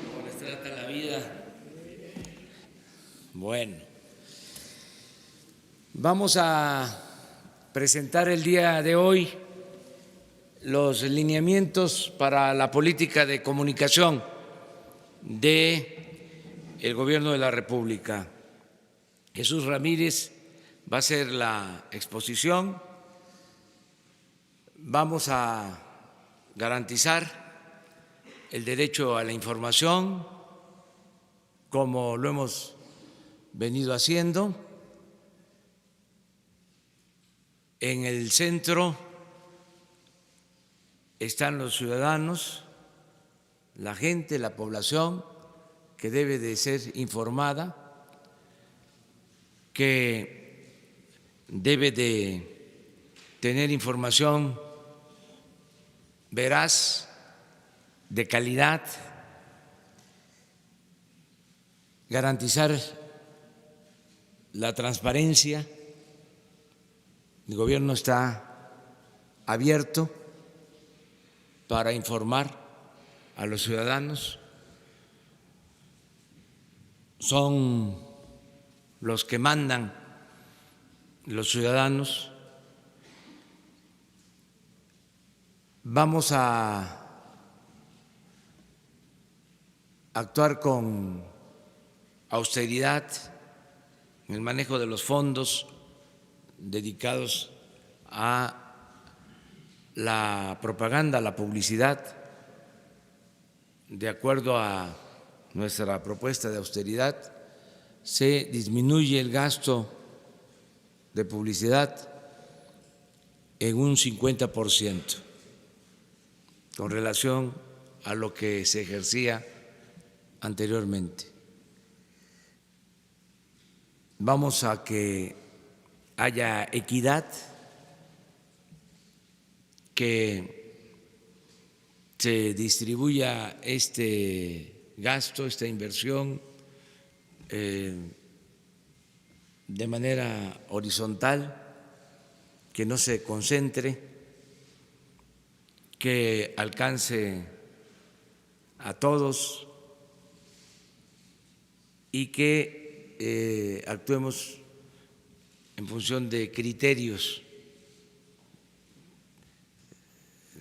¿Cómo les trata la vida? Bueno, vamos a presentar el día de hoy los lineamientos para la política de comunicación del Gobierno de la República. Jesús Ramírez va a hacer la exposición. Vamos a garantizar el derecho a la información, como lo hemos venido haciendo. En el centro están los ciudadanos, la gente, la población que debe de ser informada, que debe de tener información veraz, de calidad, garantizar la transparencia. El gobierno está abierto para informar a los ciudadanos. Son los que mandan los ciudadanos. Vamos a actuar con austeridad en el manejo de los fondos dedicados a la propaganda, a la publicidad. De acuerdo a nuestra propuesta de austeridad, se disminuye el gasto de publicidad en un 50% con relación a lo que se ejercía anteriormente. Vamos a que haya equidad, que se distribuya este gasto, esta inversión de manera horizontal, que no se concentre, que alcance a todos y que actuemos en función de criterios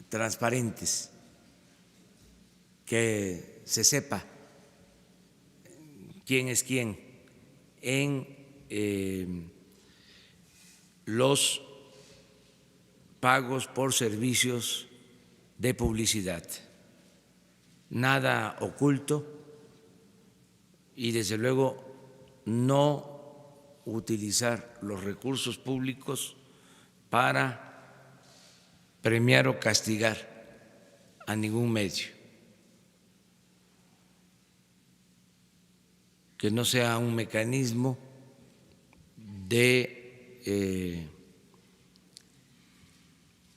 transparentes, que se sepa quién es quién en los pagos por servicios de publicidad. Nada oculto y desde luego no utilizar los recursos públicos para premiar o castigar a ningún medio, que no sea un mecanismo de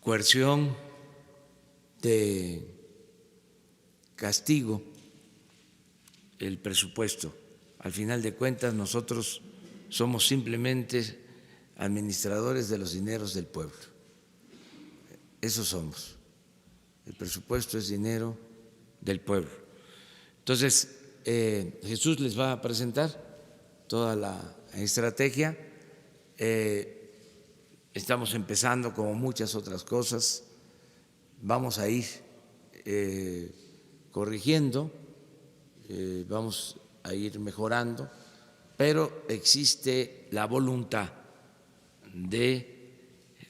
coerción, de castigo el presupuesto. Al final de cuentas, nosotros somos simplemente administradores de los dineros del pueblo. Eso somos. El presupuesto es dinero del pueblo. Entonces, Jesús les va a presentar toda la estrategia. Estamos empezando como muchas otras cosas. Vamos a ir corrigiendo, vamos a ir mejorando, pero existe la voluntad de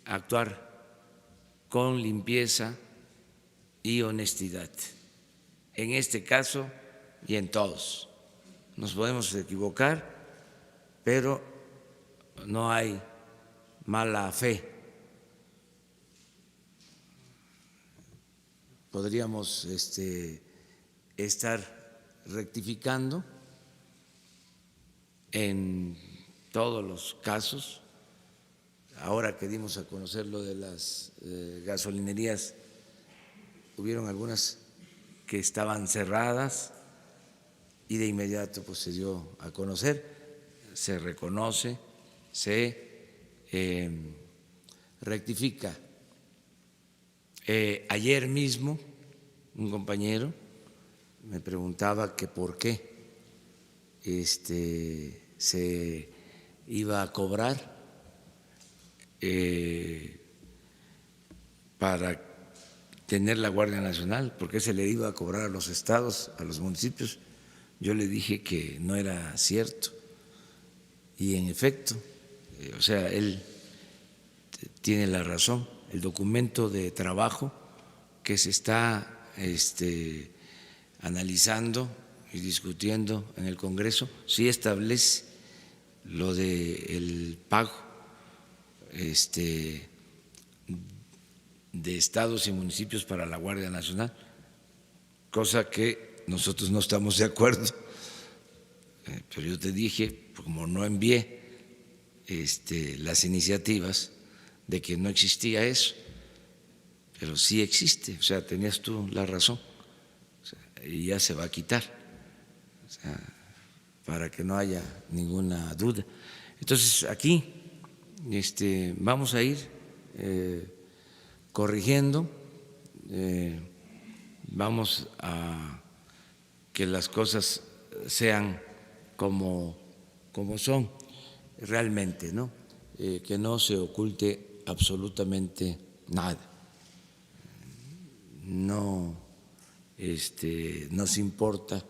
actuar con limpieza y honestidad. En este caso y en todos. Nos podemos equivocar, pero no hay mala fe. Podríamos estar rectificando en todos los casos. Ahora que dimos a conocer lo de las gasolinerías, hubieron algunas que estaban cerradas y de inmediato pues se dio a conocer, se reconoce, se rectifica. Ayer mismo un compañero me preguntaba que por qué se iba a cobrar para tener la Guardia Nacional, por qué se le iba a cobrar a los estados, a los municipios. Yo le dije que no era cierto y en efecto, o sea, él tiene la razón. El documento de trabajo que se está analizando y discutiendo en el Congreso sí establece lo del pago de estados y municipios para la Guardia Nacional, cosa que nosotros no estamos de acuerdo. Pero yo te dije, como no envié las iniciativas, de que no existía eso, pero sí existe, o sea, tenías tú la razón, o sea, y ya se va a quitar, o sea, para que no haya ninguna duda. Entonces, aquí vamos a ir corrigiendo, vamos a que las cosas sean como son realmente, ¿no? Que no se oculte absolutamente nada. No nos importa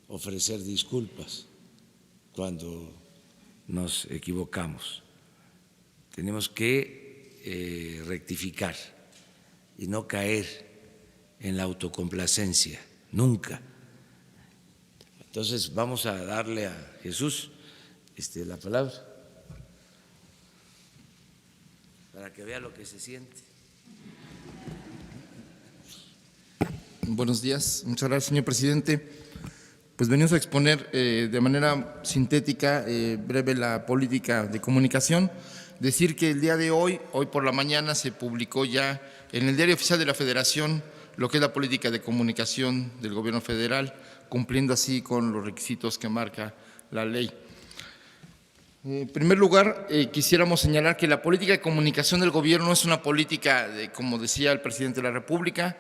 ofrecer disculpas cuando nos equivocamos. Tenemos que rectificar y no caer en la autocomplacencia, nunca. Entonces vamos a darle a Jesús la palabra para que vea lo que se siente. Buenos días, muchas gracias, señor presidente. Pues venimos a exponer de manera sintética, breve, la política de comunicación. Decir que el día de hoy por la mañana, se publicó ya en el Diario Oficial de la Federación lo que es la política de comunicación del Gobierno federal, cumpliendo así con los requisitos que marca la ley. En primer lugar, quisiéramos señalar que la política de comunicación del Gobierno es una política, como decía el presidente de la República,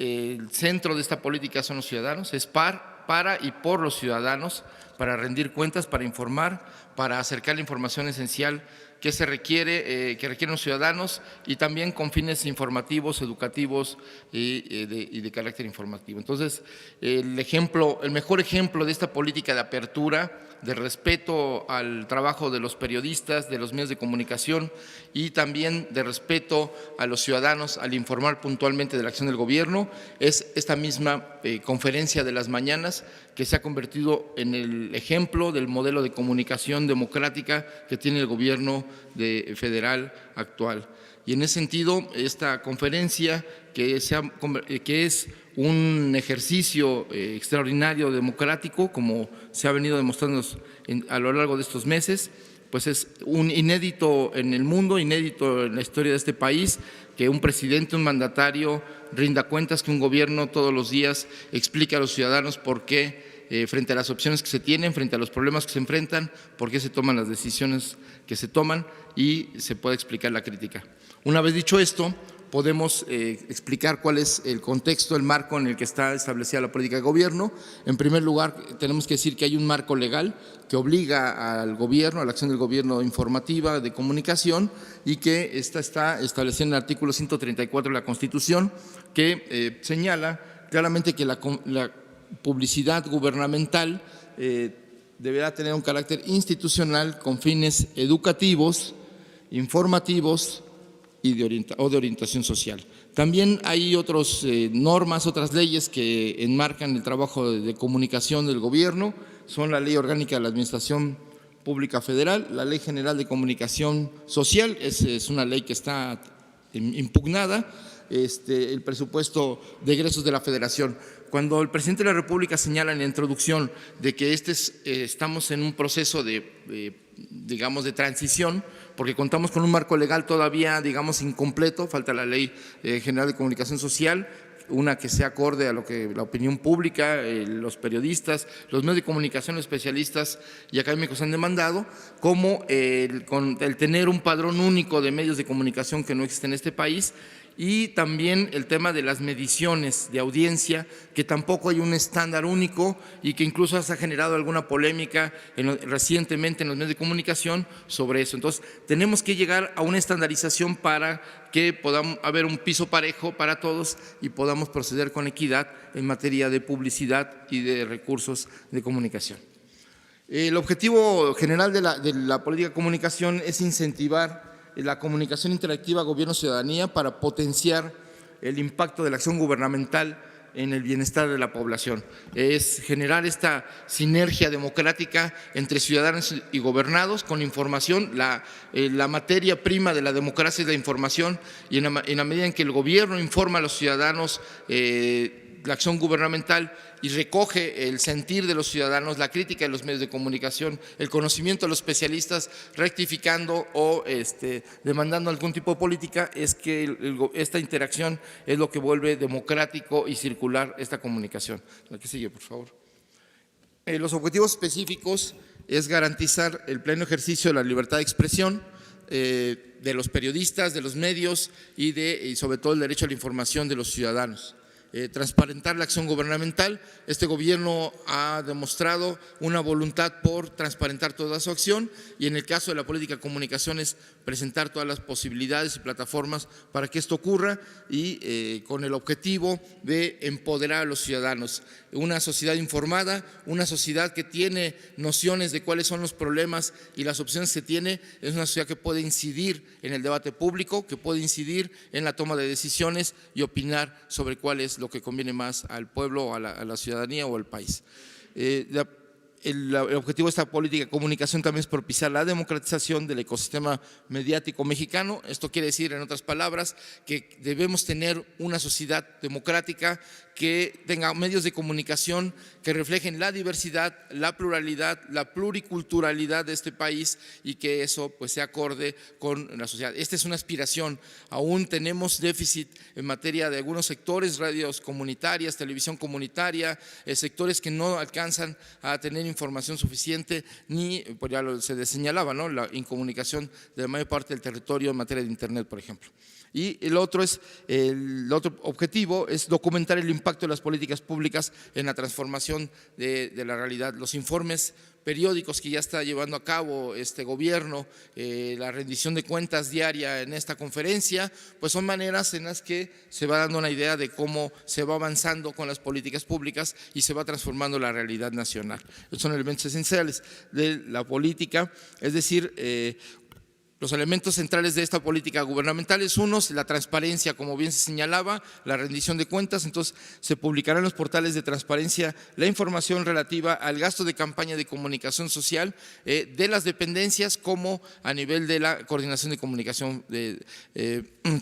el centro de esta política son los ciudadanos, es para y por los ciudadanos, para rendir cuentas, para informar, para acercar la información esencial que se requiere, que requieren los ciudadanos, y también con fines informativos, educativos y de carácter informativo. Entonces, el mejor ejemplo de esta política de apertura, de respeto al trabajo de los periodistas, de los medios de comunicación, y también de respeto a los ciudadanos al informar puntualmente de la acción del gobierno, es esta misma conferencia de las mañanas, que se ha convertido en el ejemplo del modelo de comunicación democrática que tiene el gobierno federal actual. Y en ese sentido, esta conferencia, que es un ejercicio extraordinario democrático, como se ha venido demostrando a lo largo de estos meses, pues es un inédito en el mundo, inédito en la historia de este país, que un presidente, un mandatario rinda cuentas, que un gobierno todos los días explique a los ciudadanos por qué, frente a las opciones que se tienen, frente a los problemas que se enfrentan, por qué se toman las decisiones que se toman y se puede explicar la crítica. Una vez dicho esto, podemos explicar cuál es el contexto, el marco en el que está establecida la política de gobierno. En primer lugar, tenemos que decir que hay un marco legal que obliga al gobierno, a la acción del gobierno informativa, de comunicación, y que está establecida en el artículo 134 de la Constitución, que señala claramente que la publicidad gubernamental deberá tener un carácter institucional con fines educativos, informativos y de orientación social. También hay otras normas, otras leyes que enmarcan el trabajo de comunicación del gobierno, son la Ley Orgánica de la Administración Pública Federal, la Ley General de Comunicación Social, es una ley que está impugnada, el presupuesto de egresos de la Federación. Cuando el presidente de la República señala en la introducción de que estamos en un proceso digamos, de transición, porque contamos con un marco legal todavía, digamos, incompleto, falta la Ley General de Comunicación Social, una que sea acorde a lo que la opinión pública, los periodistas, los medios de comunicación, los especialistas y académicos han demandado, como el tener un padrón único de medios de comunicación que no existe en este país, y también el tema de las mediciones de audiencia, que tampoco hay un estándar único y que incluso se ha generado alguna polémica recientemente en los medios de comunicación sobre eso. Entonces, tenemos que llegar a una estandarización para que podamos haber un piso parejo para todos y podamos proceder con equidad en materia de publicidad y de recursos de comunicación. El objetivo general de la política de comunicación es incentivar la comunicación interactiva gobierno-ciudadanía para potenciar el impacto de la acción gubernamental en el bienestar de la población. Es generar esta sinergia democrática entre ciudadanos y gobernados con información. La materia prima de la democracia es la información, y en la medida en que el gobierno informa a los ciudadanos la acción gubernamental y recoge el sentir de los ciudadanos, la crítica de los medios de comunicación, el conocimiento de los especialistas, rectificando o demandando algún tipo de política, es que esta interacción es lo que vuelve democrático y circular esta comunicación. La que sigue, por favor. Los objetivos específicos es garantizar el pleno ejercicio de la libertad de expresión de los periodistas, de los medios y sobre todo el derecho a la información de los ciudadanos. Transparentar la acción gubernamental. Este gobierno ha demostrado una voluntad por transparentar toda su acción, y en el caso de la política de comunicaciones presentar todas las posibilidades y plataformas para que esto ocurra, y con el objetivo de empoderar a los ciudadanos. Una sociedad informada, una sociedad que tiene nociones de cuáles son los problemas y las opciones que tiene, es una sociedad que puede incidir en el debate público, que puede incidir en la toma de decisiones y opinar sobre cuál es lo que conviene más al pueblo, a la ciudadanía o al país. El objetivo de esta política de comunicación también es propiciar la democratización del ecosistema mediático mexicano. Esto quiere decir, en otras palabras, que debemos tener una sociedad democrática que tenga medios de comunicación que reflejen la diversidad, la pluralidad, la pluriculturalidad de este país, y que eso pues sea acorde con la sociedad. Esta es una aspiración. Aún tenemos déficit en materia de algunos sectores, radios comunitarias, televisión comunitaria, sectores que no alcanzan a tener información suficiente, ni, pues ya se señalaba, ¿no?, la incomunicación de la mayor parte del territorio en materia de internet, por ejemplo. Y el otro objetivo es documentar el impacto de las políticas públicas en la transformación de la realidad. Los informes periódicos que ya está llevando a cabo este gobierno, la rendición de cuentas diaria en esta conferencia, pues son maneras en las que se va dando una idea de cómo se va avanzando con las políticas públicas y se va transformando la realidad nacional. Estos son elementos esenciales de la política, es decir, Los elementos centrales de esta política gubernamental es uno, la transparencia, como bien se señalaba, la rendición de cuentas. Entonces se publicará en los portales de transparencia la información relativa al gasto de campaña de comunicación social de las dependencias, como a nivel de la coordinación de comunicación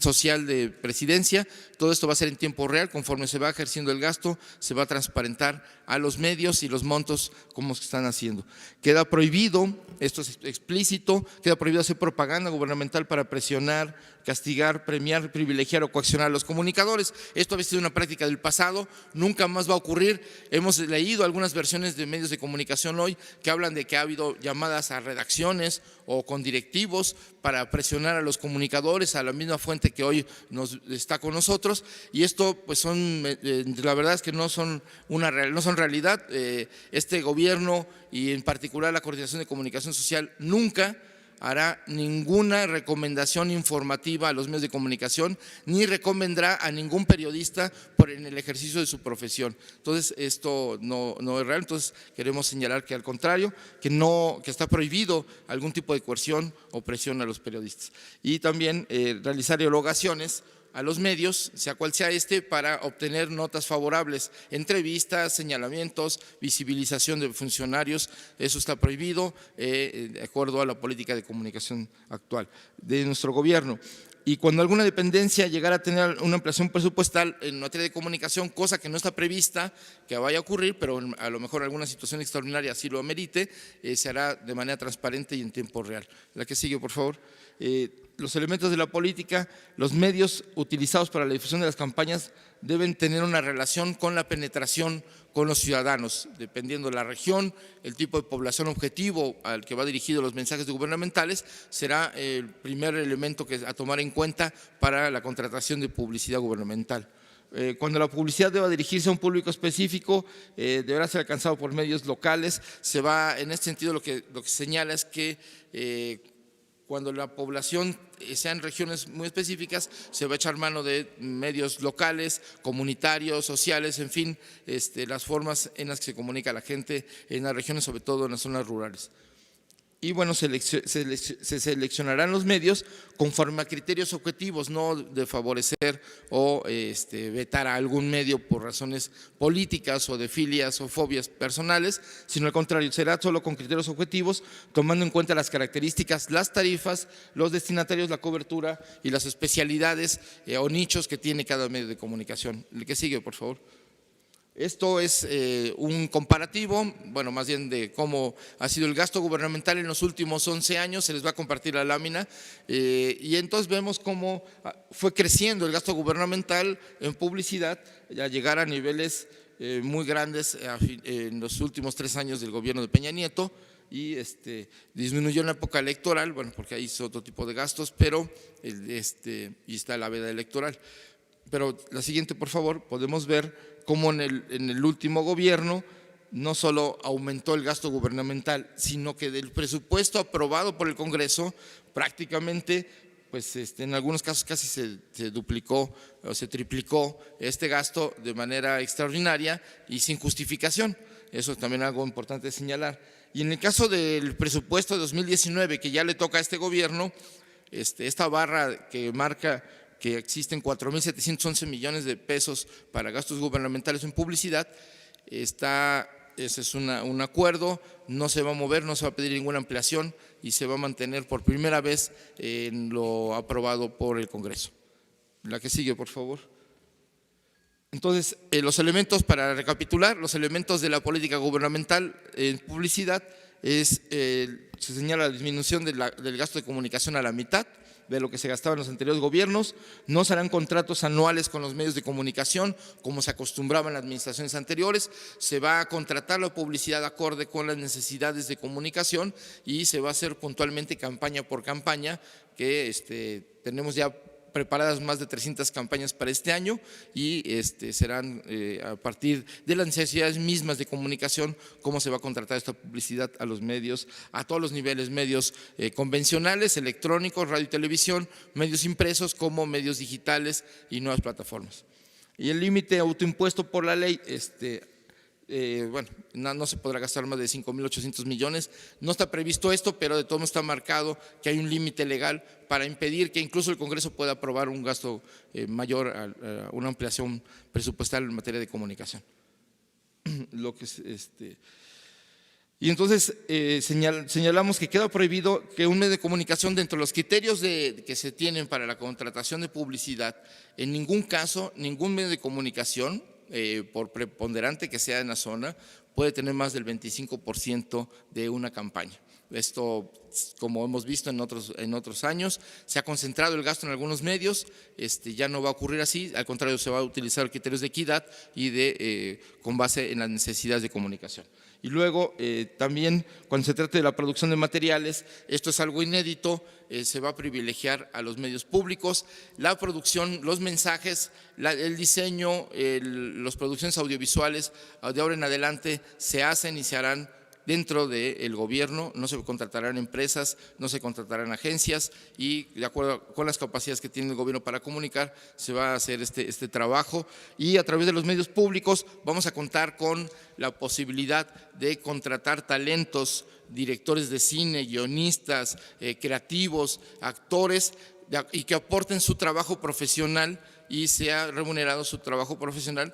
social de presidencia. Todo esto va a ser en tiempo real, conforme se va ejerciendo el gasto, se va a transparentar a los medios y los montos como se están haciendo. Queda prohibido, esto es explícito, queda prohibido hacer propaganda gubernamental para presionar, castigar, premiar, privilegiar o coaccionar a los comunicadores. Esto ha sido una práctica del pasado, nunca más va a ocurrir. Hemos leído algunas versiones de medios de comunicación hoy que hablan de que ha habido llamadas a redacciones o con directivos para presionar a los comunicadores, a la misma fuente que hoy está con nosotros, y esto pues la verdad es que no son realidad. Este gobierno y en particular la Coordinación de Comunicación Social nunca hará ninguna recomendación informativa a los medios de comunicación, ni recomendará a ningún periodista en el ejercicio de su profesión. Entonces, esto no es real. Entonces, queremos señalar que al contrario, que está prohibido algún tipo de coerción o presión a los periodistas. Y también realizar erogaciones a los medios, sea cual sea para obtener notas favorables, entrevistas, señalamientos, visibilización de funcionarios. Eso está prohibido de acuerdo a la política de comunicación actual de nuestro gobierno. Y cuando alguna dependencia llegara a tener una ampliación presupuestal en materia de comunicación, cosa que no está prevista que vaya a ocurrir, pero a lo mejor alguna situación extraordinaria así lo amerite, se hará de manera transparente y en tiempo real. La que sigue, por favor. Los elementos de la política, los medios utilizados para la difusión de las campañas deben tener una relación con la penetración con los ciudadanos, dependiendo de la región, el tipo de población objetivo al que va dirigido los mensajes gubernamentales, será el primer elemento a tomar en cuenta para la contratación de publicidad gubernamental. Cuando la publicidad deba dirigirse a un público específico, deberá ser alcanzado por medios locales. En este sentido, lo que señala es que cuando la población sea en regiones muy específicas, se va a echar mano de medios locales, comunitarios, sociales, en fin, las formas en las que se comunica a la gente en las regiones, sobre todo en las zonas rurales. Y bueno, se seleccionarán los medios conforme a criterios objetivos, no de favorecer o vetar a algún medio por razones políticas o de filias o fobias personales, sino al contrario, será solo con criterios objetivos, tomando en cuenta las características, las tarifas, los destinatarios, la cobertura y las especialidades o nichos que tiene cada medio de comunicación. El que sigue, por favor. Esto es un comparativo, bueno, más bien de cómo ha sido el gasto gubernamental en los últimos 11 años, se les va a compartir la lámina, y entonces vemos cómo fue creciendo el gasto gubernamental en publicidad, a llegar a niveles muy grandes en los últimos 3 años del gobierno de Peña Nieto, y disminuyó en la época electoral, bueno, porque ahí hizo otro tipo de gastos, pero y está la veda electoral. Pero la siguiente, por favor, podemos ver cómo en el último gobierno no solo aumentó el gasto gubernamental, sino que del presupuesto aprobado por el Congreso prácticamente, pues en algunos casos casi se duplicó o se triplicó este gasto de manera extraordinaria y sin justificación. Eso es también algo importante de señalar. Y en el caso del presupuesto de 2019, que ya le toca a este gobierno, esta barra que marca que existen 4.711 millones de pesos para gastos gubernamentales en publicidad, ese es un acuerdo, no se va a mover, no se va a pedir ninguna ampliación y se va a mantener por primera vez en lo aprobado por el Congreso. La que sigue, por favor. Entonces, los elementos, para recapitular, los elementos de la política gubernamental en publicidad se señala la disminución del gasto de comunicación a la mitad de lo que se gastaba en los anteriores gobiernos. No se harán contratos anuales con los medios de comunicación como se acostumbraba en las administraciones anteriores. Se va a contratar la publicidad acorde con las necesidades de comunicación y se va a hacer puntualmente campaña por campaña, que tenemos ya preparadas más de 300 campañas para este año y serán a partir de las necesidades mismas de comunicación cómo se va a contratar esta publicidad a los medios, a todos los niveles, medios convencionales, electrónicos, radio y televisión, medios impresos como medios digitales y nuevas plataformas. Y el límite autoimpuesto por la ley bueno, no se podrá gastar más de 5.800 millones. No está previsto esto, pero de todo modo está marcado que hay un límite legal para impedir que incluso el Congreso pueda aprobar un gasto mayor a una ampliación presupuestal en materia de comunicación. Y entonces señalamos que queda prohibido que un medio de comunicación, dentro de los criterios que se tienen para la contratación de publicidad, en ningún caso, ningún medio de comunicación, por preponderante que sea en la zona, puede tener más del 25% de una campaña. Esto, como hemos visto en otros años, se ha concentrado el gasto en algunos medios, ya no va a ocurrir así, al contrario, se va a utilizar criterios de equidad y con base en las necesidades de comunicación. Y luego también cuando se trate de la producción de materiales, esto es algo inédito, se va a privilegiar a los medios públicos, la producción, los mensajes, el diseño, las producciones audiovisuales de ahora en adelante se hacen y se harán dentro del gobierno, no se contratarán empresas, no se contratarán agencias y de acuerdo con las capacidades que tiene el gobierno para comunicar, se va a hacer este trabajo y a través de los medios públicos vamos a contar con la posibilidad de contratar talentos, directores de cine, guionistas, creativos, actores y que aporten su trabajo profesional y sea remunerado su trabajo profesional,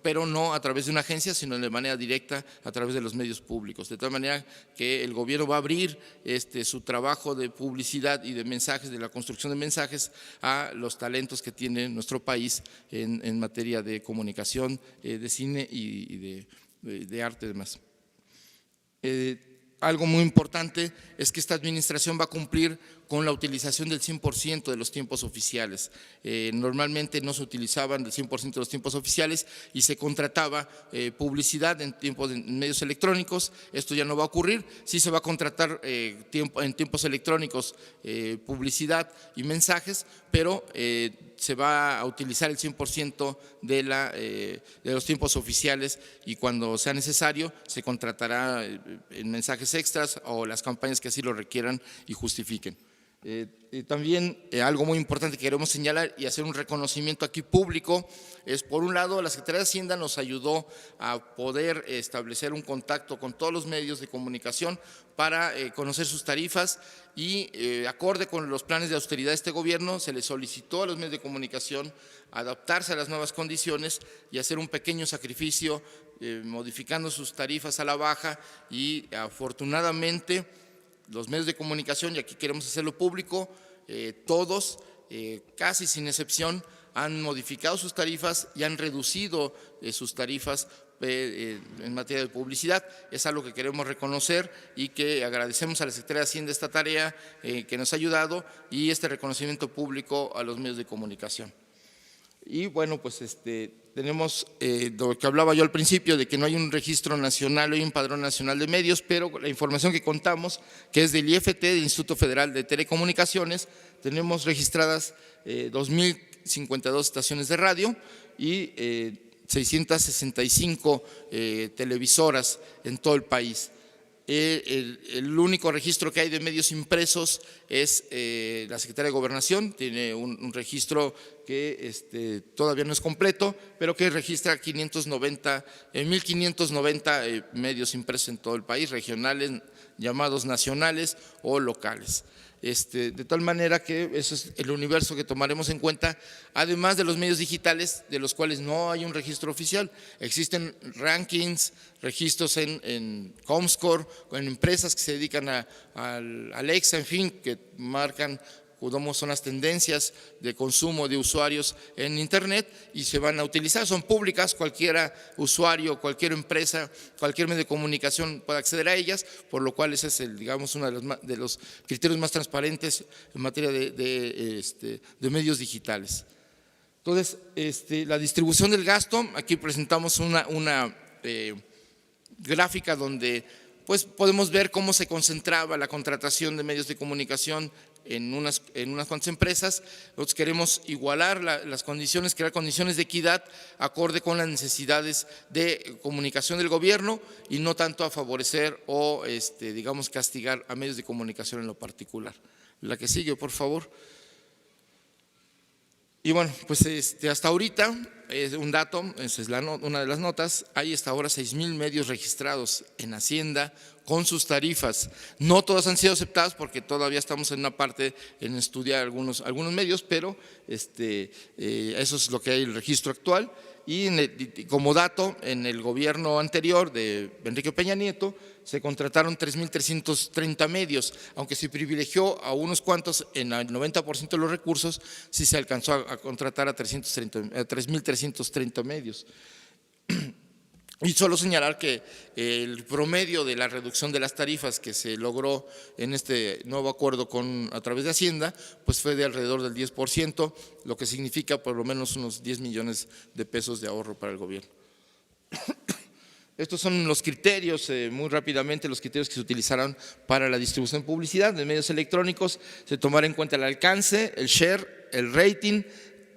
pero no a través de una agencia, sino de manera directa a través de los medios públicos. De tal manera que el gobierno va a abrir su trabajo de publicidad y de mensajes, de la construcción de mensajes, a los talentos que tiene nuestro país en materia de comunicación, de cine y de arte y demás. Algo muy importante es que esta administración va a cumplir con la utilización del 100% de los tiempos oficiales. Normalmente no se utilizaban el 100% de los tiempos oficiales y se contrataba publicidad en medios electrónicos. Esto ya no va a ocurrir. Sí se va a contratar en tiempos electrónicos publicidad y mensajes, pero se va a utilizar el 100% de los tiempos oficiales y cuando sea necesario se contratará en mensajes extras o las campañas que así lo requieran y justifiquen. También algo muy importante que queremos señalar y hacer un reconocimiento aquí público es, por un lado, la Secretaría de Hacienda nos ayudó a poder establecer un contacto con todos los medios de comunicación para conocer sus tarifas y acorde con los planes de austeridad de este gobierno se les solicitó a los medios de comunicación adaptarse a las nuevas condiciones y hacer un pequeño sacrificio modificando sus tarifas a la baja y afortunadamente los medios de comunicación, y aquí queremos hacerlo público, todos, casi sin excepción, han modificado sus tarifas y han reducido sus tarifas en materia de publicidad. Es algo que queremos reconocer y que agradecemos a la Secretaría de Hacienda esta tarea que nos ha ayudado y este reconocimiento público a los medios de comunicación. Y bueno, pues tenemos lo que hablaba yo al principio de que no hay un registro nacional, hay un padrón nacional de medios, pero la información que contamos, que es del IFT, del Instituto Federal de Telecomunicaciones, tenemos registradas 2.052 estaciones de radio y 665 televisoras en todo el país. El único registro que hay de medios impresos es la Secretaría de Gobernación, tiene un registro que todavía no es completo, pero que registra 1.590 medios impresos en todo el país, regionales, llamados nacionales o locales. De tal manera que eso es el universo que tomaremos en cuenta, además de los medios digitales de los cuales no hay un registro oficial. Existen rankings, registros en Comscore, en empresas que se dedican al Alexa, en fin, que marcan cómo son las tendencias de consumo de usuarios en Internet y se van a utilizar, son públicas, cualquier usuario, cualquier empresa, cualquier medio de comunicación puede acceder a ellas, por lo cual ese es digamos, uno de los criterios más transparentes en materia de medios digitales. Entonces, la distribución del gasto, aquí presentamos una gráfica donde pues podemos ver cómo se concentraba la contratación de medios de comunicación en unas cuantas empresas. Nosotros queremos igualar las condiciones, crear condiciones de equidad acorde con las necesidades de comunicación del gobierno y no tanto a favorecer o digamos castigar a medios de comunicación en lo particular. La que sigue, por favor. Y bueno, pues hasta ahorita, un dato, esa es una de las notas, hay hasta ahora 6,000 medios registrados en Hacienda con sus tarifas. No todas han sido aceptadas porque todavía estamos en una parte en estudiar algunos medios, pero eso es lo que hay en el registro actual. Y como dato, en el gobierno anterior de Enrique Peña Nieto se contrataron 3,330 medios, aunque se privilegió a unos cuantos en el 90% de los recursos, sí se alcanzó a contratar a 3,330 medios. Y solo señalar que el promedio de la reducción de las tarifas que se logró en este nuevo acuerdo a través de Hacienda, pues fue de alrededor del 10%, lo que significa por lo menos unos 10 millones de pesos de ahorro para el gobierno. Estos son los criterios, muy rápidamente, los criterios que se utilizaron para la distribución de publicidad de medios electrónicos. Se tomará en cuenta el alcance, el share, el rating.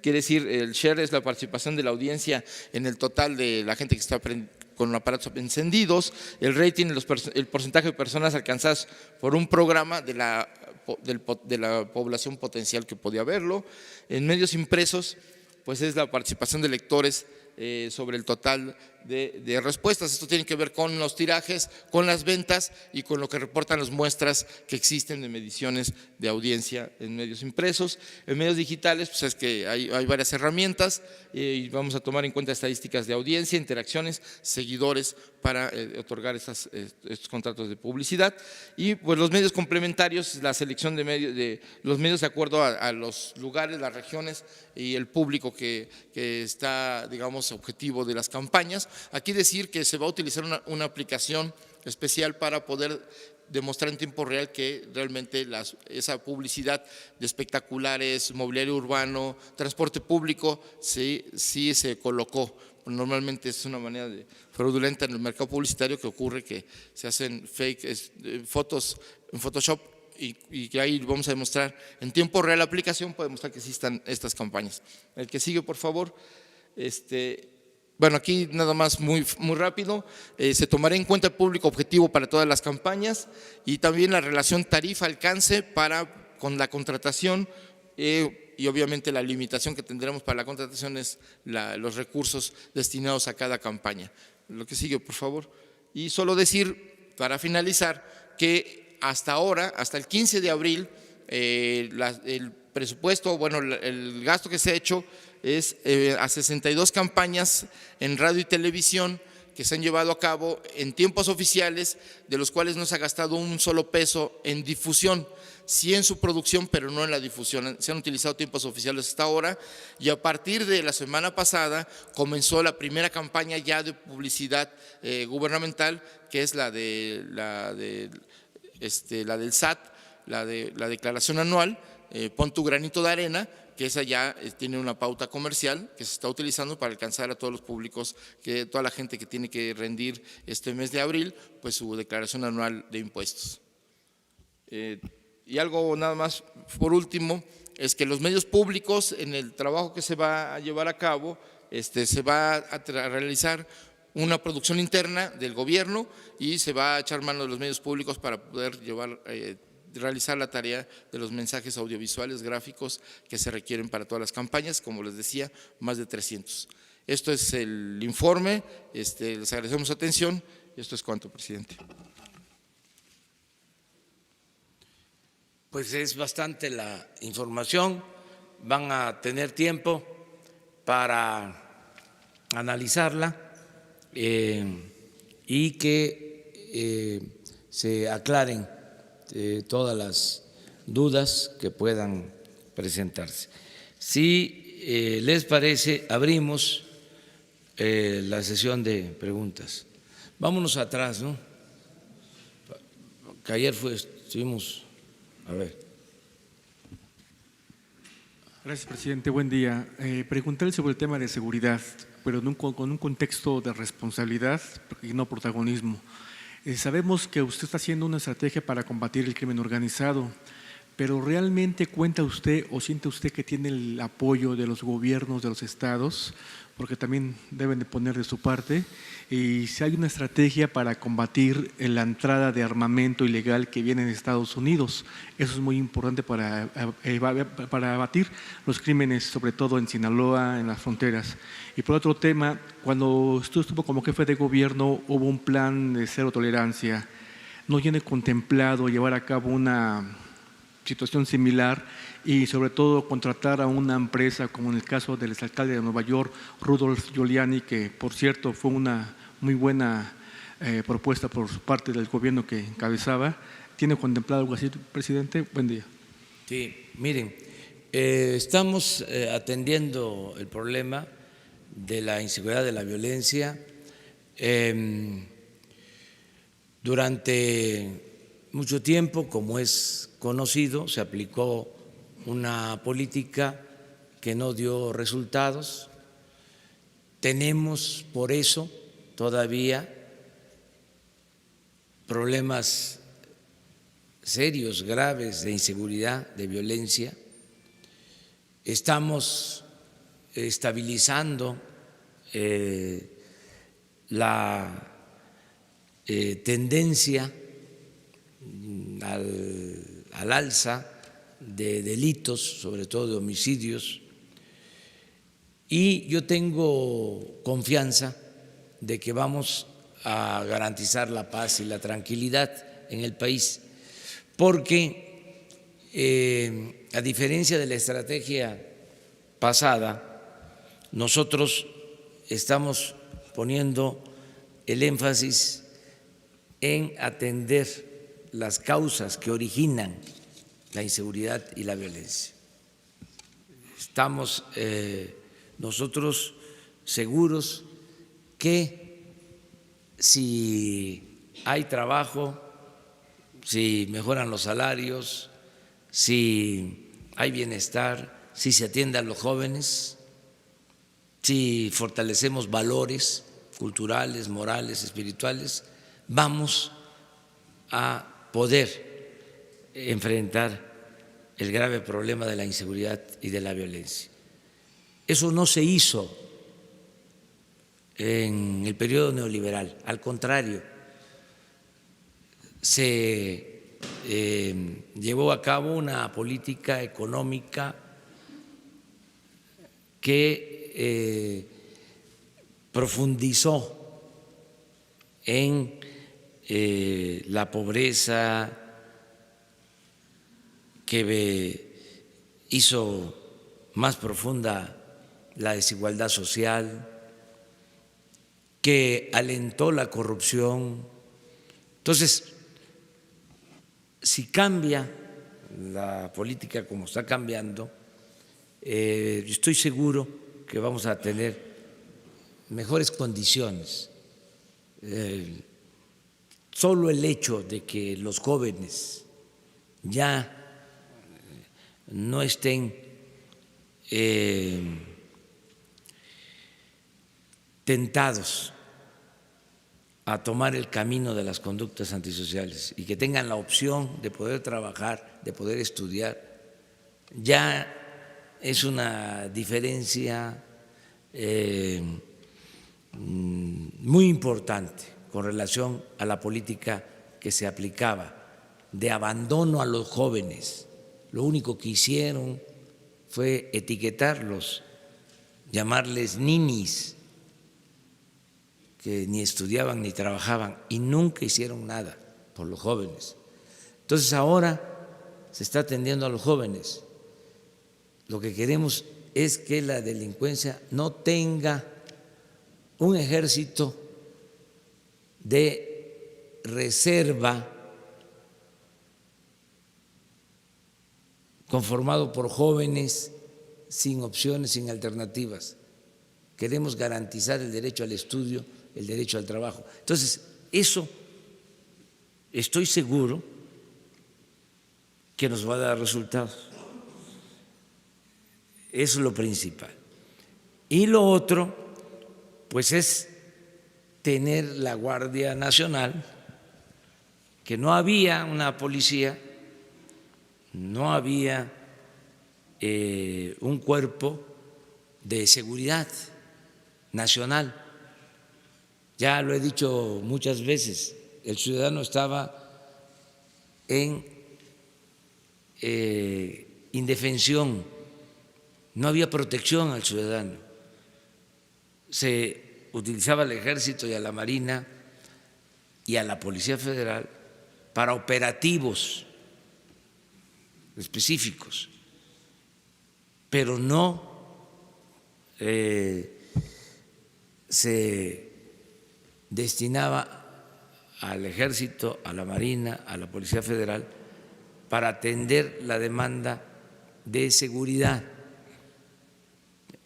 Quiere decir, el share es la participación de la audiencia en el total de la gente que está con aparatos encendidos, el rating, el porcentaje de personas alcanzadas por un programa de la población potencial que podía verlo. En medios impresos, pues es la participación de lectores sobre el total de respuestas. Esto tiene que ver con los tirajes, con las ventas y con lo que reportan las muestras que existen de mediciones de audiencia en medios impresos. En medios digitales, pues es que hay varias herramientas y vamos a tomar en cuenta estadísticas de audiencia, interacciones, seguidores para otorgar estos contratos de publicidad. Y pues los medios complementarios, la selección de los medios de acuerdo a los lugares, las regiones y el público que está, digamos, objetivo de las campañas. Aquí decir que se va a utilizar una aplicación especial para poder demostrar en tiempo real que realmente esa publicidad de espectaculares, mobiliario urbano, transporte público, sí se colocó. Normalmente es una manera fraudulenta en el mercado publicitario que ocurre que se hacen fake fotos en Photoshop y que ahí vamos a demostrar en tiempo real la aplicación puede demostrar que existan estas campañas. El que sigue, por favor. Bueno, aquí nada más muy rápido, se tomará en cuenta el público objetivo para todas las campañas y también la relación tarifa-alcance con la contratación y obviamente la limitación que tendremos para la contratación es los recursos destinados a cada campaña. Lo que sigue, por favor. Y solo decir, para finalizar, que hasta ahora, hasta el 15 de abril, el presupuesto, bueno, el gasto que se ha hecho es a 62 campañas en radio y televisión que se han llevado a cabo en tiempos oficiales, de los cuales no se ha gastado un solo peso en difusión, sí en su producción, pero no en la difusión. Se han utilizado tiempos oficiales hasta ahora y a partir de la semana pasada comenzó la primera campaña ya de publicidad gubernamental, que es la del SAT, la declaración anual, pon tu granito de arena, que esa ya tiene una pauta comercial que se está utilizando para alcanzar a todos los públicos, toda la gente que tiene que rendir este mes de abril, pues su declaración anual de impuestos. Y algo nada más por último, es que los medios públicos en el trabajo que se va a llevar a cabo, se va a realizar una producción interna del gobierno y se va a echar mano de los medios públicos para poder realizar la tarea de los mensajes audiovisuales, gráficos que se requieren para todas las campañas, como les decía, más de 300. Esto es el informe, les agradecemos su atención y esto es cuanto, presidente. Pues es bastante la información, van a tener tiempo para analizarla y que se aclaren todas las dudas que puedan presentarse. Si les parece, abrimos la sesión de preguntas. Vámonos atrás, ¿no? Que ayer estuvimos, a ver. Gracias, presidente. Buen día. Preguntarle sobre el tema de seguridad, pero con un contexto de responsabilidad y no protagonismo. Sabemos que usted está haciendo una estrategia para combatir el crimen organizado, pero ¿realmente cuenta usted o siente usted que tiene el apoyo de los gobiernos de los estados? Porque también deben de poner de su parte, y si hay una estrategia para combatir la entrada de armamento ilegal que viene de Estados Unidos. Eso es muy importante para abatir los crímenes, sobre todo en Sinaloa, en las fronteras. Y por otro tema, cuando usted estuvo como jefe de gobierno, hubo un plan de cero tolerancia. ¿No tiene contemplado llevar a cabo una situación similar y sobre todo contratar a una empresa como en el caso del exalcalde de Nueva York, Rudolph Giuliani, que por cierto fue una muy buena propuesta por parte del gobierno que encabezaba? ¿Tiene contemplado algo así, presidente? Buen día. Sí, miren, estamos atendiendo el problema de la inseguridad, de la violencia. Durante mucho tiempo, como es conocido, se aplicó una política que no dio resultados. Tenemos por eso todavía problemas serios, graves de inseguridad, de violencia. Estamos estabilizando la tendencia al alza de delitos, sobre todo de homicidios, y yo tengo confianza de que vamos a garantizar la paz y la tranquilidad en el país, porque a diferencia de la estrategia pasada, nosotros estamos poniendo el énfasis en atender las causas que originan la inseguridad y la violencia. Estamos nosotros seguros que si hay trabajo, si mejoran los salarios, si hay bienestar, si se atiende a los jóvenes, si fortalecemos valores culturales, morales, espirituales, vamos a poder enfrentar el grave problema de la inseguridad y de la violencia. Eso no se hizo en el periodo neoliberal, al contrario, se llevó a cabo una política económica que profundizó en la pobreza, que hizo más profunda la desigualdad social, que alentó la corrupción. Entonces, si cambia la política como está cambiando, estoy seguro que vamos a tener mejores condiciones. Solo el hecho de que los jóvenes ya no estén tentados a tomar el camino de las conductas antisociales y que tengan la opción de poder trabajar, de poder estudiar, ya es una diferencia muy importante con relación a la política que se aplicaba de abandono a los jóvenes. Lo único que hicieron fue etiquetarlos, llamarles ninis, que ni estudiaban ni trabajaban y nunca hicieron nada por los jóvenes. Entonces ahora se está atendiendo a los jóvenes. Lo que queremos es que la delincuencia no tenga un ejército de reserva conformado por jóvenes sin opciones, sin alternativas. Queremos garantizar el derecho al estudio, el derecho al trabajo. Entonces, eso estoy seguro que nos va a dar resultados. Eso es lo principal. Y lo otro, pues es tener la Guardia Nacional, que no había una policía no había un cuerpo de seguridad nacional. Ya lo he dicho muchas veces, el ciudadano estaba en indefensión, no había protección al ciudadano. Se utilizaba al Ejército y a la Marina y a la Policía Federal para operativos específicos, pero no se destinaba al Ejército, a la Marina, a la Policía Federal para atender la demanda de seguridad.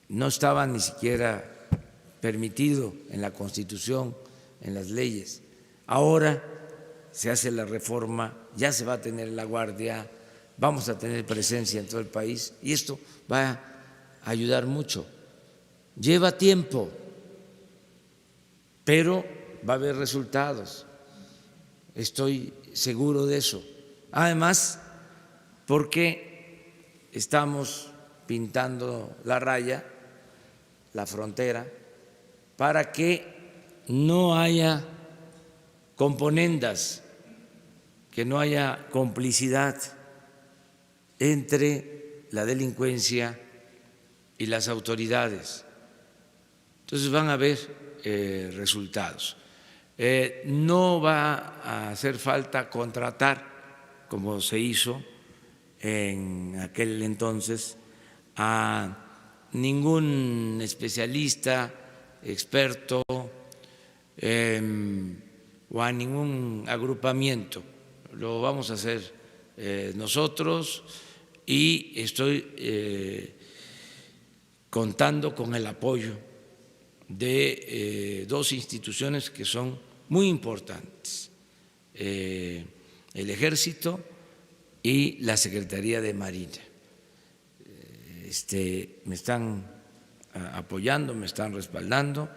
No estaba ni siquiera permitido en la Constitución, en las leyes. Ahora se hace la reforma, ya se va a tener la Guardia, vamos a tener presencia en todo el país y esto va a ayudar mucho. Lleva tiempo, pero va a haber resultados. Estoy seguro de eso. Además, porque estamos pintando la raya, la frontera, para que no haya componendas, que no haya complicidad entre la delincuencia y las autoridades. Entonces van a haber resultados. No va a hacer falta contratar, como se hizo en aquel entonces, a ningún especialista, experto o a ningún agrupamiento. Lo vamos a hacer nosotros y estoy contando con el apoyo de dos instituciones que son muy importantes, el Ejército y la Secretaría de Marina. Me están apoyando, me están respaldando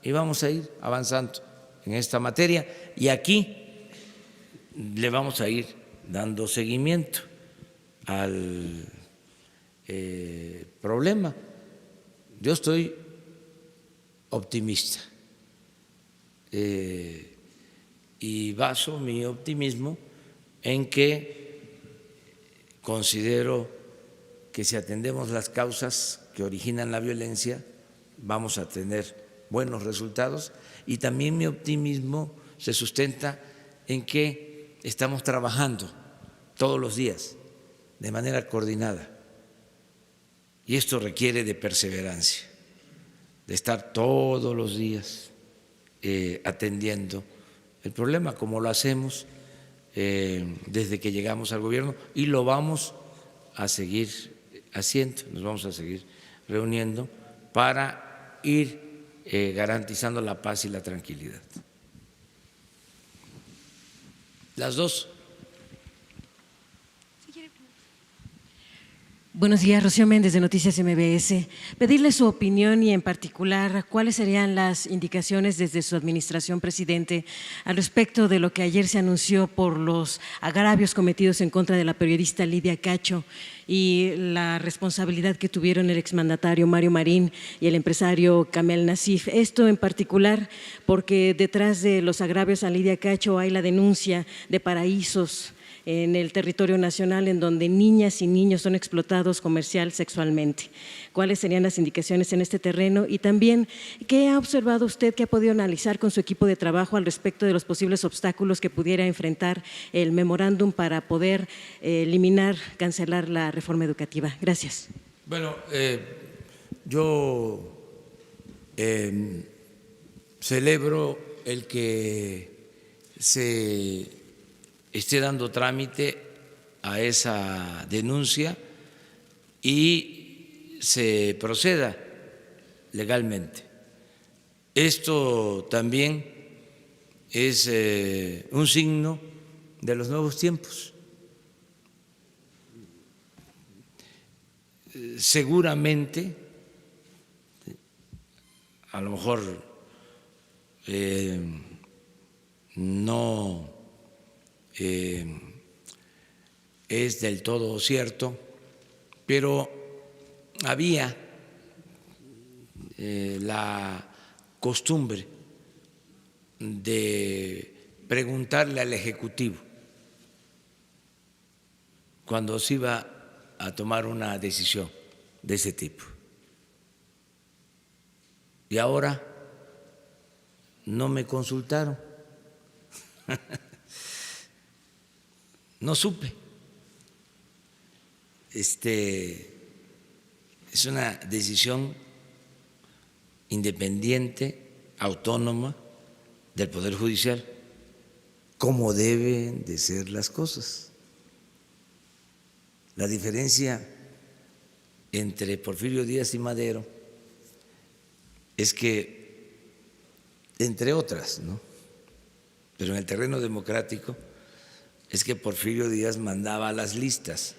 y vamos a ir avanzando en esta materia y aquí le vamos a ir dando seguimiento al problema. Yo estoy optimista y baso mi optimismo en que considero que si atendemos las causas que originan la violencia vamos a tener buenos resultados y también mi optimismo se sustenta en que estamos trabajando todos los días de manera coordinada y esto requiere de perseverancia, de estar todos los días atendiendo el problema como lo hacemos desde que llegamos al gobierno y lo vamos a seguir haciendo, nos vamos a seguir reuniendo para ir garantizando la paz y la tranquilidad. Las dos. Buenos días, Rocío Méndez de Noticias MBS. Pedirle su opinión y en particular cuáles serían las indicaciones desde su administración, presidente, al respecto de lo que ayer se anunció por los agravios cometidos en contra de la periodista Lidia Cacho y la responsabilidad que tuvieron el exmandatario Mario Marín y el empresario Kamel Nasif. Esto en particular porque detrás de los agravios a Lidia Cacho hay la denuncia de paraísos en el territorio nacional en donde niñas y niños son explotados comercial, sexualmente. ¿Cuáles serían las indicaciones en este terreno? Y también, ¿qué ha observado usted, qué ha podido analizar con su equipo de trabajo al respecto de los posibles obstáculos que pudiera enfrentar el memorándum para poder eliminar, cancelar la reforma educativa? Gracias. Bueno, yo celebro el que se esté dando trámite a esa denuncia y se proceda legalmente. Esto también es un signo de los nuevos tiempos. Seguramente, a lo mejor no es del todo cierto, pero había la costumbre de preguntarle al Ejecutivo cuando se iba a tomar una decisión de ese tipo. Y ahora no me consultaron, no supe. Es una decisión independiente, autónoma del Poder Judicial, como deben de ser las cosas. La diferencia entre Porfirio Díaz y Madero es que, entre otras, ¿no?, pero en el terreno democrático, es que Porfirio Díaz mandaba las listas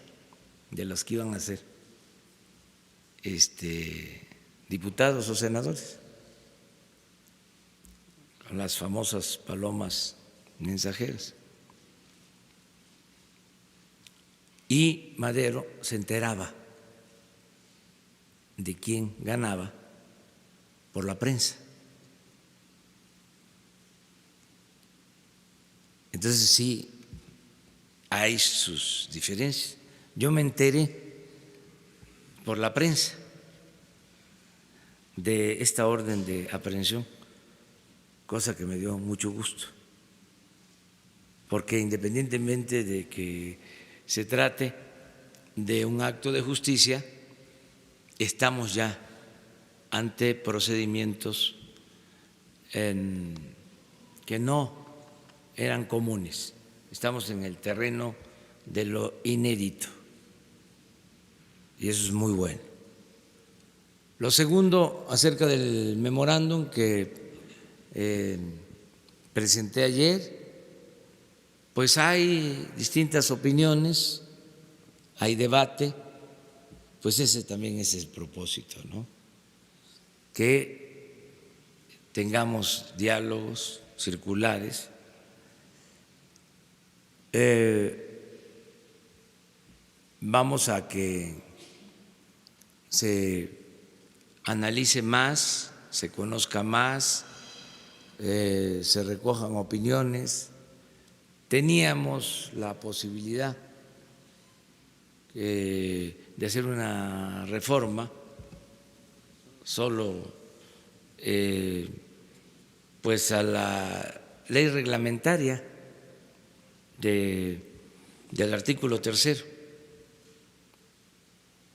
de los que iban a ser diputados o senadores, con las famosas palomas mensajeras. Y Madero se enteraba de quién ganaba por la prensa. Entonces sí hay sus diferencias. Yo me enteré por la prensa de esta orden de aprehensión, cosa que me dio mucho gusto, porque independientemente de que se trate de un acto de justicia, estamos ya ante procedimientos que no eran comunes. Estamos en el terreno de lo inédito y eso es muy bueno. Lo segundo, acerca del memorándum que presenté ayer, pues hay distintas opiniones, hay debate, pues ese también es el propósito, ¿no? Que tengamos diálogos circulares. Vamos a que se analice más, se conozca más, se recojan opiniones. Teníamos la posibilidad de hacer una reforma solo pues a la ley reglamentaria del artículo 3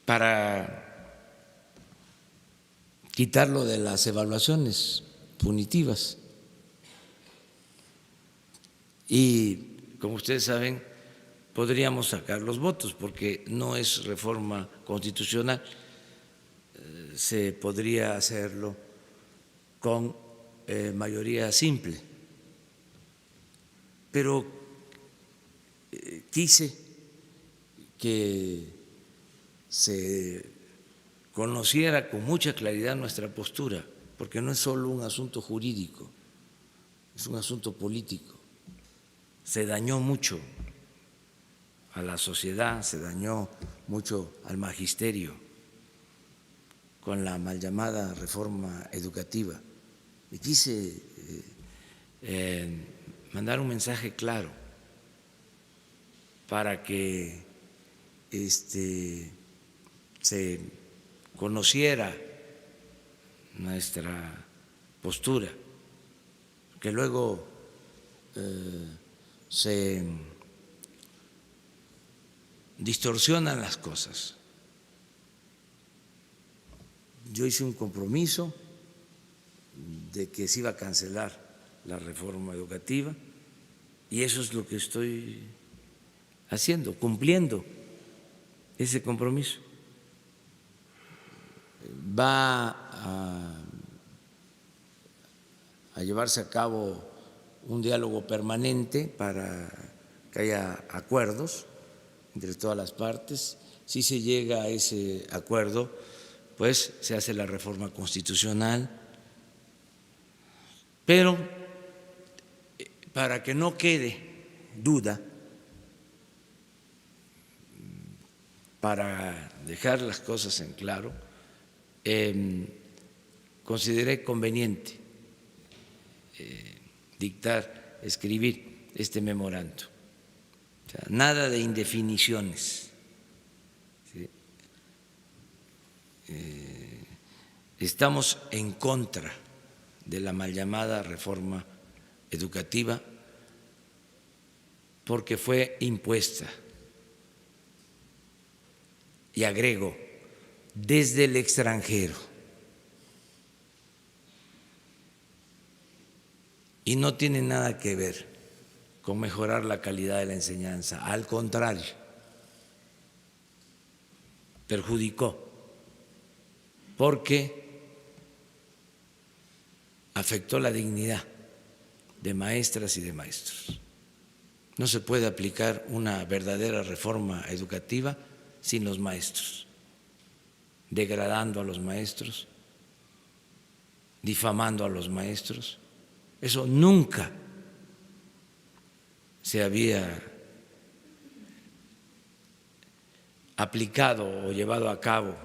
para quitarlo de las evaluaciones punitivas. Y como ustedes saben, podríamos sacar los votos porque no es reforma constitucional, se podría hacerlo con mayoría simple, pero quise que se conociera con mucha claridad nuestra postura, porque no es solo un asunto jurídico, es un asunto político. Se dañó mucho a la sociedad, se dañó mucho al magisterio con la mal llamada reforma educativa. Y quise mandar un mensaje claro para que se conociera nuestra postura, que luego se distorsionan las cosas. Yo hice un compromiso de que se iba a cancelar la reforma educativa y eso es lo que estoy haciendo, cumpliendo ese compromiso. Va a llevarse a cabo un diálogo permanente para que haya acuerdos entre todas las partes. Si se llega a ese acuerdo, pues se hace la reforma constitucional, pero para que no quede duda, para dejar las cosas en claro, consideré conveniente escribir este memorando. O sea, nada de indefiniciones. ¿Sí? Estamos en contra de la mal llamada reforma educativa porque fue impuesta, y agrego, desde el extranjero, y no tiene nada que ver con mejorar la calidad de la enseñanza, al contrario, perjudicó, porque afectó la dignidad de maestras y de maestros. No se puede aplicar una verdadera reforma educativa sin los maestros, degradando a los maestros, difamando a los maestros. Eso nunca se había aplicado o llevado a cabo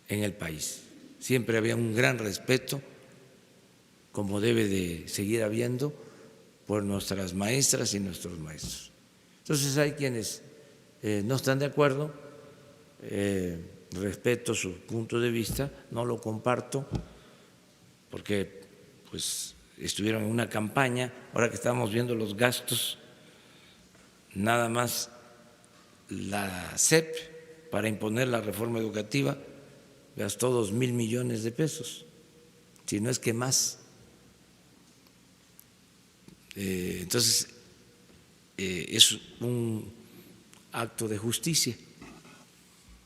en el país. Siempre había un gran respeto, como debe de seguir habiendo, por nuestras maestras y nuestros maestros. Entonces hay quienes no están de acuerdo, respeto su punto de vista, no lo comparto, porque pues estuvieron en una campaña. Ahora que estamos viendo los gastos, nada más la SEP para imponer la reforma educativa gastó 2,000 millones de pesos, si no es que más. Entonces, es un acto de justicia,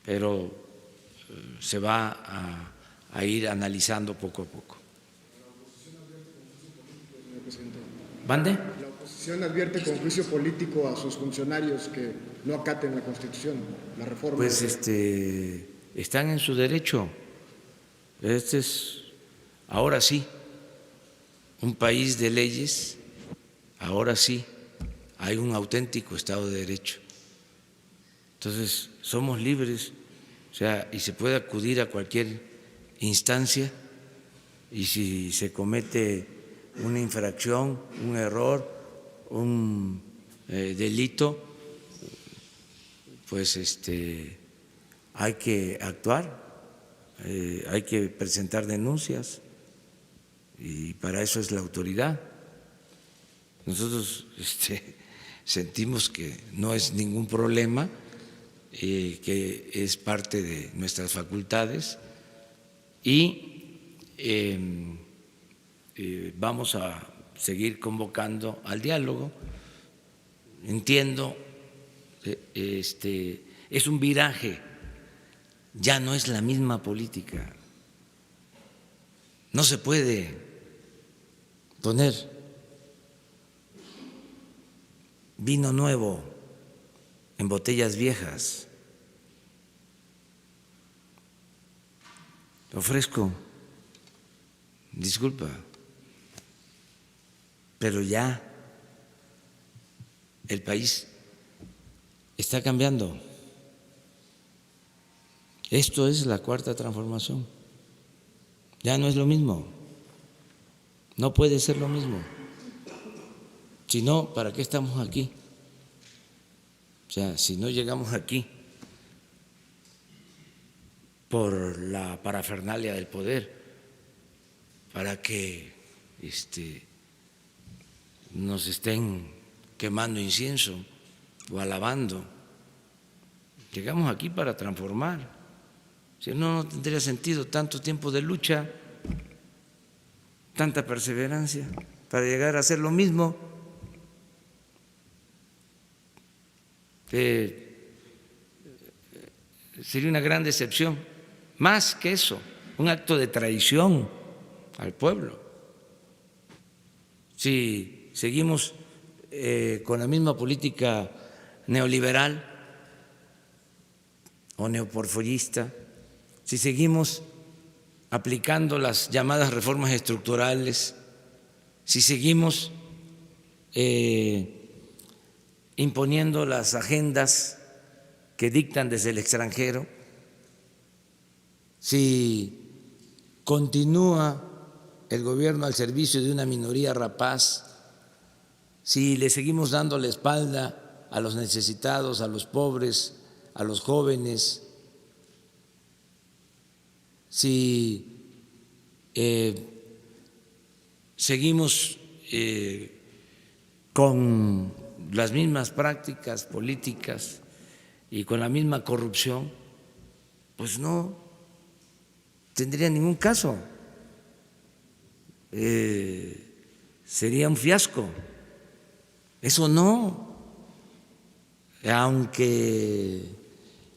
pero se va a ir analizando poco a poco. ¿Mande? La oposición advierte con juicio político a sus funcionarios que no acaten la Constitución, la reforma. Pues están en su derecho. Este es, ahora sí, un país de leyes. Ahora sí hay un auténtico Estado de Derecho. Entonces, somos libres, o sea, y se puede acudir a cualquier instancia, y si se comete una infracción, un error, un delito, pues hay que actuar, hay que presentar denuncias, y para eso es la autoridad. Nosotros sentimos que no es ningún problema, que es parte de nuestras facultades, y vamos a seguir convocando al diálogo. Entiendo, es un viraje, ya no es la misma política. No se puede poner vino nuevo en botellas viejas. Te ofrezco, disculpa, pero ya el país está cambiando. Esto es la cuarta transformación. Ya no es lo mismo, no puede ser lo mismo. Si no, ¿para qué estamos aquí? O sea, si no llegamos aquí por la parafernalia del poder, para que nos estén quemando incienso o alabando. Llegamos aquí para transformar. Si no, no tendría sentido tanto tiempo de lucha, tanta perseverancia para llegar a hacer lo mismo. Sería una gran decepción, más que eso, un acto de traición al pueblo. Si seguimos con la misma política neoliberal o neoporfirista, si seguimos aplicando las llamadas reformas estructurales, si seguimos imponiendo las agendas que dictan desde el extranjero, si continúa el gobierno al servicio de una minoría rapaz, si le seguimos dando la espalda a los necesitados, a los pobres, a los jóvenes, si seguimos con las mismas prácticas políticas y con la misma corrupción, pues no tendría ningún caso. Sería un fiasco. Eso no, aunque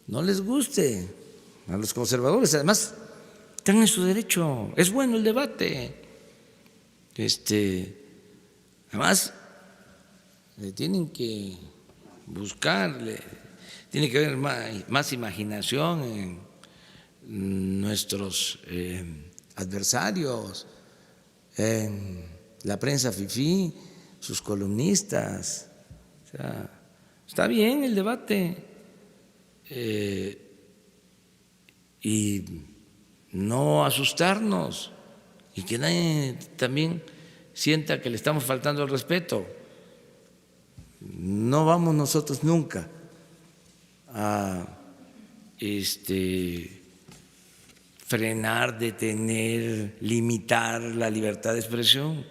no les guste a los conservadores, además están en su derecho, es bueno el debate. Además, le tienen que buscar, tiene que haber más imaginación en nuestros adversarios, en la prensa fifí, sus columnistas. O sea, está bien el debate y no asustarnos y que nadie también sienta que le estamos faltando el respeto. No vamos nosotros nunca a frenar, detener, limitar la libertad de expresión.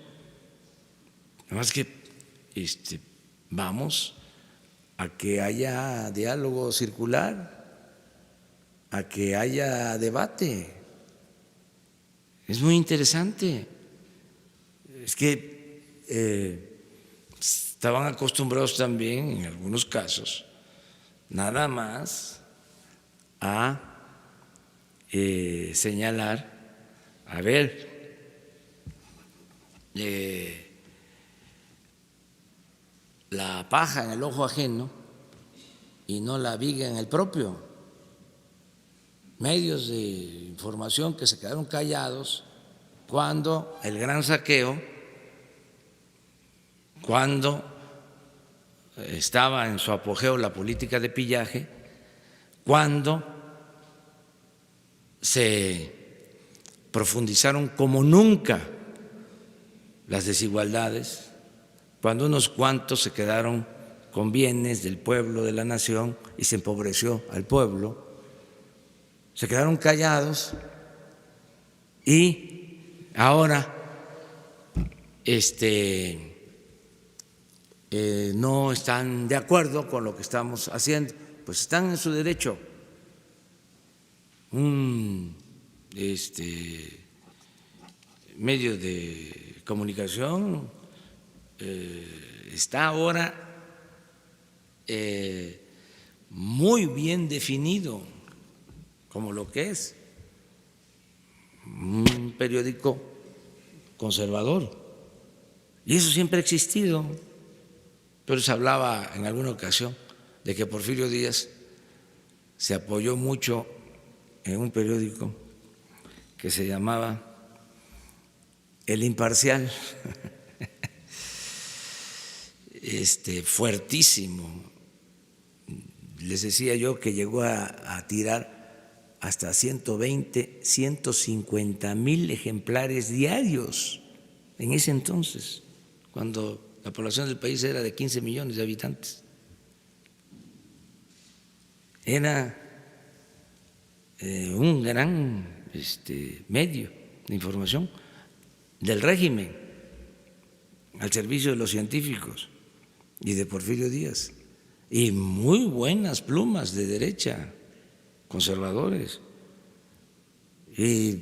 Además que vamos a que haya diálogo circular, a que haya debate. Es muy interesante. Es que estaban acostumbrados también, en algunos casos, nada más a señalar, a ver, la paja en el ojo ajeno y no la viga en el propio. Medios de información que se quedaron callados cuando el gran saqueo, cuando estaba en su apogeo la política de pillaje, cuando se profundizaron como nunca las desigualdades, cuando unos cuantos se quedaron con bienes del pueblo, de la nación, y se empobreció al pueblo, se quedaron callados y ahora no están de acuerdo con lo que estamos haciendo, pues están en su derecho. Un medio de comunicación está ahora muy bien definido como lo que es un periódico conservador, y eso siempre ha existido. Pero se hablaba en alguna ocasión de que Porfirio Díaz se apoyó mucho en un periódico que se llamaba El Imparcial, fuertísimo. Les decía yo que llegó a tirar hasta 120, 150,000 ejemplares diarios en ese entonces, cuando la población del país era de 15 millones de habitantes. Era un gran medio de información del régimen al servicio de los científicos y de Porfirio Díaz, y muy buenas plumas de derecha, conservadores. Y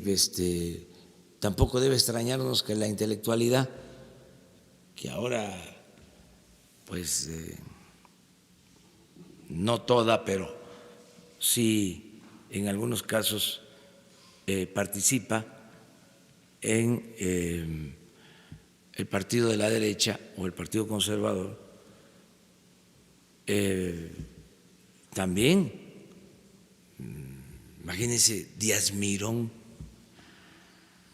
tampoco debe extrañarnos que la intelectualidad, que ahora pues no toda, pero sí en algunos casos participa en el partido de la derecha o el partido conservador, también, imagínense, Díaz Mirón,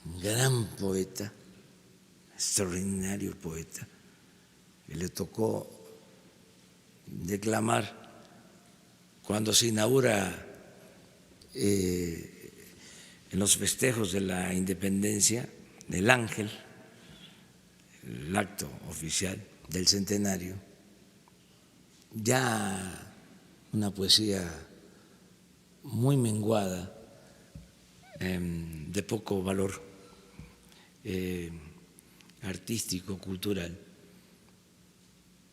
un gran poeta, extraordinario poeta, que le tocó declamar cuando se inaugura en los festejos de la independencia del Ángel, el acto oficial del centenario, ya una poesía muy menguada, de poco valor artístico, cultural,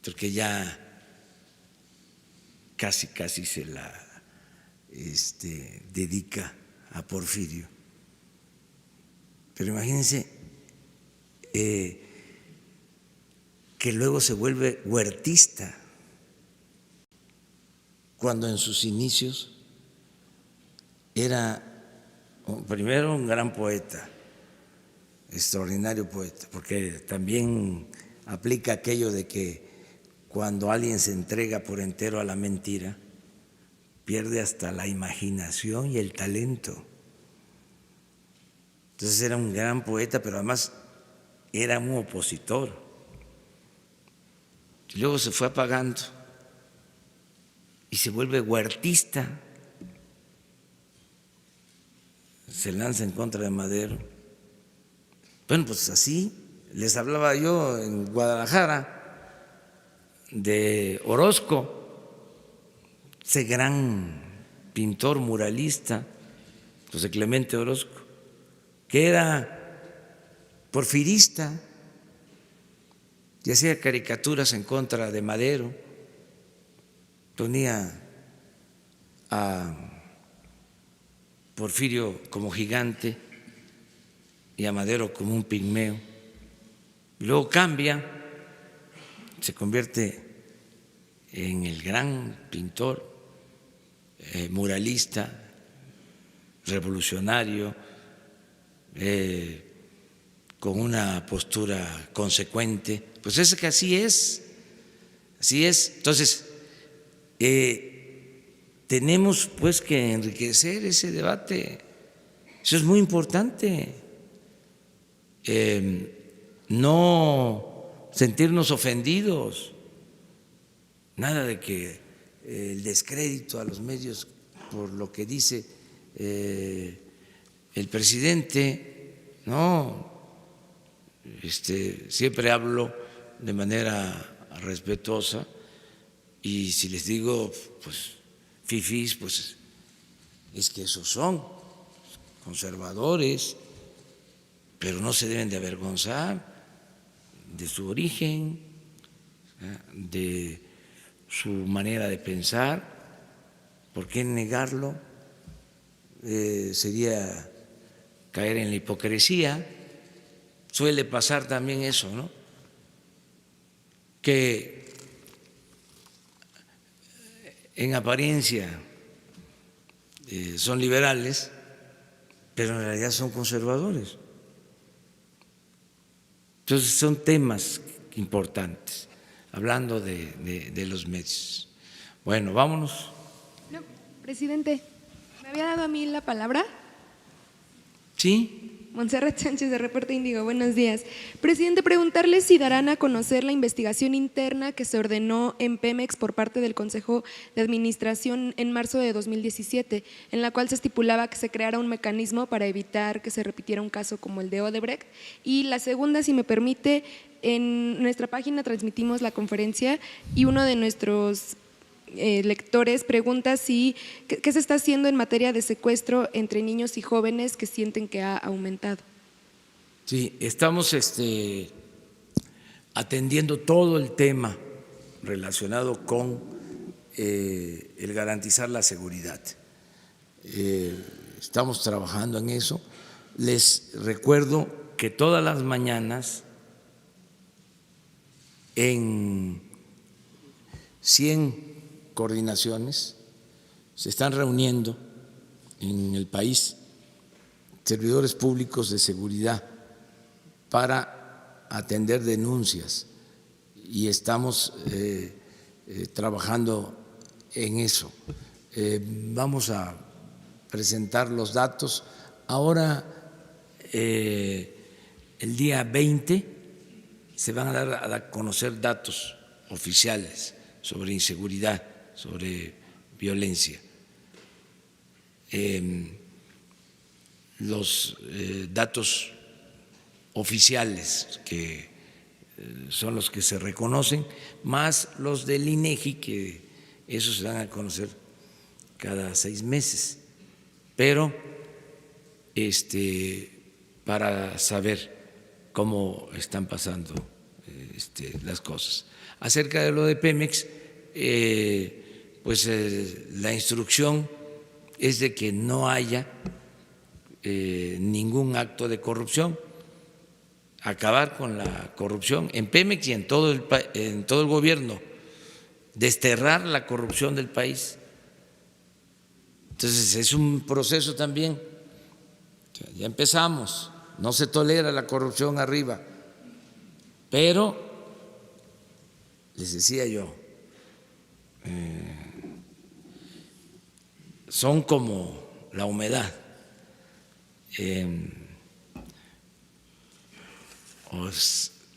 porque ya casi se la dedica a Porfirio. Pero imagínense que luego se vuelve huertista, cuando en sus inicios era primero un gran poeta, extraordinario poeta, porque también aplica aquello de que cuando alguien se entrega por entero a la mentira, pierde hasta la imaginación y el talento. Entonces era un gran poeta, pero además era un opositor. Y luego se fue apagando y se vuelve huertista. Se lanza en contra de Madero. Bueno, pues así les hablaba yo en Guadalajara de Orozco, ese gran pintor muralista, José Clemente Orozco, que era porfirista y hacía caricaturas en contra de Madero, ponía a Porfirio como gigante y a Madero como un pigmeo. Y luego cambia, se convierte en el gran pintor, muralista, revolucionario, con una postura consecuente. Pues es que así es, así es. Entonces, tenemos pues que enriquecer ese debate, eso es muy importante, no sentirnos ofendidos, nada de que el descrédito a los medios por lo que dice el presidente, no, siempre hablo de manera respetuosa y si les digo pues fifís, pues es que esos son conservadores, pero no se deben de avergonzar de su origen, de su manera de pensar. ¿Por qué negarlo? Sería caer en la hipocresía. Suele pasar también eso, ¿no? Que en apariencia son liberales, pero en realidad son conservadores. Entonces son temas importantes, hablando de los medios. Bueno, vámonos. No, presidente, ¿me había dado a mí la palabra? Sí. Montserrat Sánchez, de Reporte Índigo, buenos días. Presidente, preguntarle si darán a conocer la investigación interna que se ordenó en Pemex por parte del Consejo de Administración en marzo de 2017, en la cual se estipulaba que se creara un mecanismo para evitar que se repitiera un caso como el de Odebrecht. Y la segunda, si me permite, en nuestra página transmitimos la conferencia y uno de nuestros lectores pregunta qué se está haciendo en materia de secuestro entre niños y jóvenes que sienten que ha aumentado. Sí, estamos atendiendo todo el tema relacionado con el garantizar la seguridad. Estamos trabajando en eso. Les recuerdo que todas las mañanas en 100 coordinaciones se están reuniendo en el país servidores públicos de seguridad para atender denuncias y estamos trabajando en eso. Vamos a presentar los datos. Ahora, el día 20, se van a dar a conocer datos oficiales sobre inseguridad, sobre violencia. Los datos oficiales que son los que se reconocen, más los del INEGI, que esos se dan a conocer cada 6 meses, pero para saber cómo están pasando las cosas. Acerca de lo de Pemex, pues la instrucción es de que no haya ningún acto de corrupción, acabar con la corrupción en Pemex y en todo el gobierno, desterrar la corrupción del país. Entonces es un proceso también, ya empezamos, no se tolera la corrupción arriba, pero les decía yo, son como la humedad.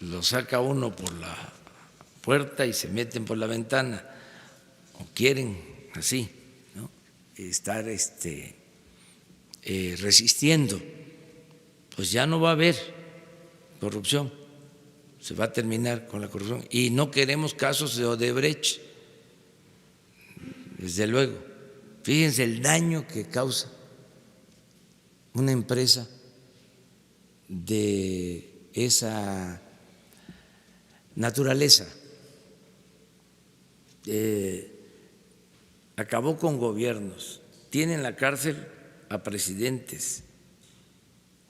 Lo saca uno por la puerta y se meten por la ventana, o quieren así, ¿no?, estar resistiendo, pues ya no va a haber corrupción, se va a terminar con la corrupción. Y no queremos casos de Odebrecht, desde luego. Fíjense el daño que causa una empresa de esa naturaleza. Acabó con gobiernos, tiene en la cárcel a presidentes,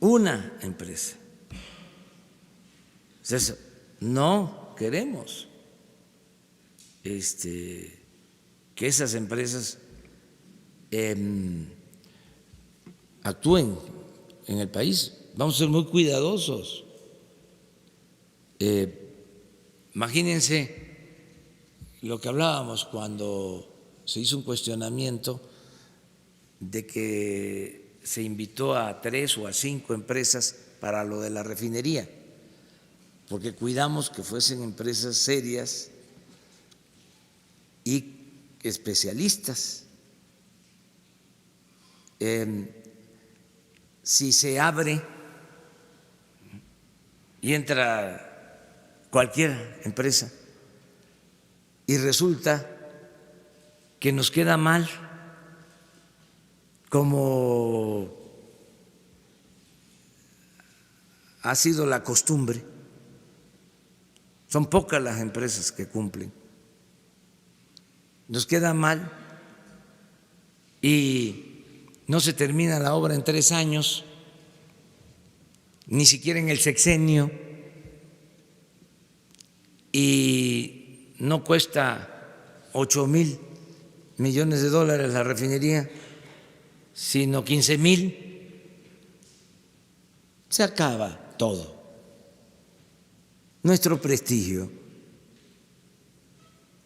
una empresa. Entonces, no queremos que esas empresas actúen en el país. Vamos a ser muy cuidadosos. Imagínense lo que hablábamos cuando se hizo un cuestionamiento de que se invitó a 3 o a 5 empresas para lo de la refinería, porque cuidamos que fuesen empresas serias y especialistas. Si se abre y entra cualquier empresa y resulta que nos queda mal, como ha sido la costumbre, son pocas las empresas que cumplen, nos queda mal y no se termina la obra en 3 años, ni siquiera en el sexenio, y no cuesta $8,000 millones la refinería, sino 15,000, se acaba todo. Nuestro prestigio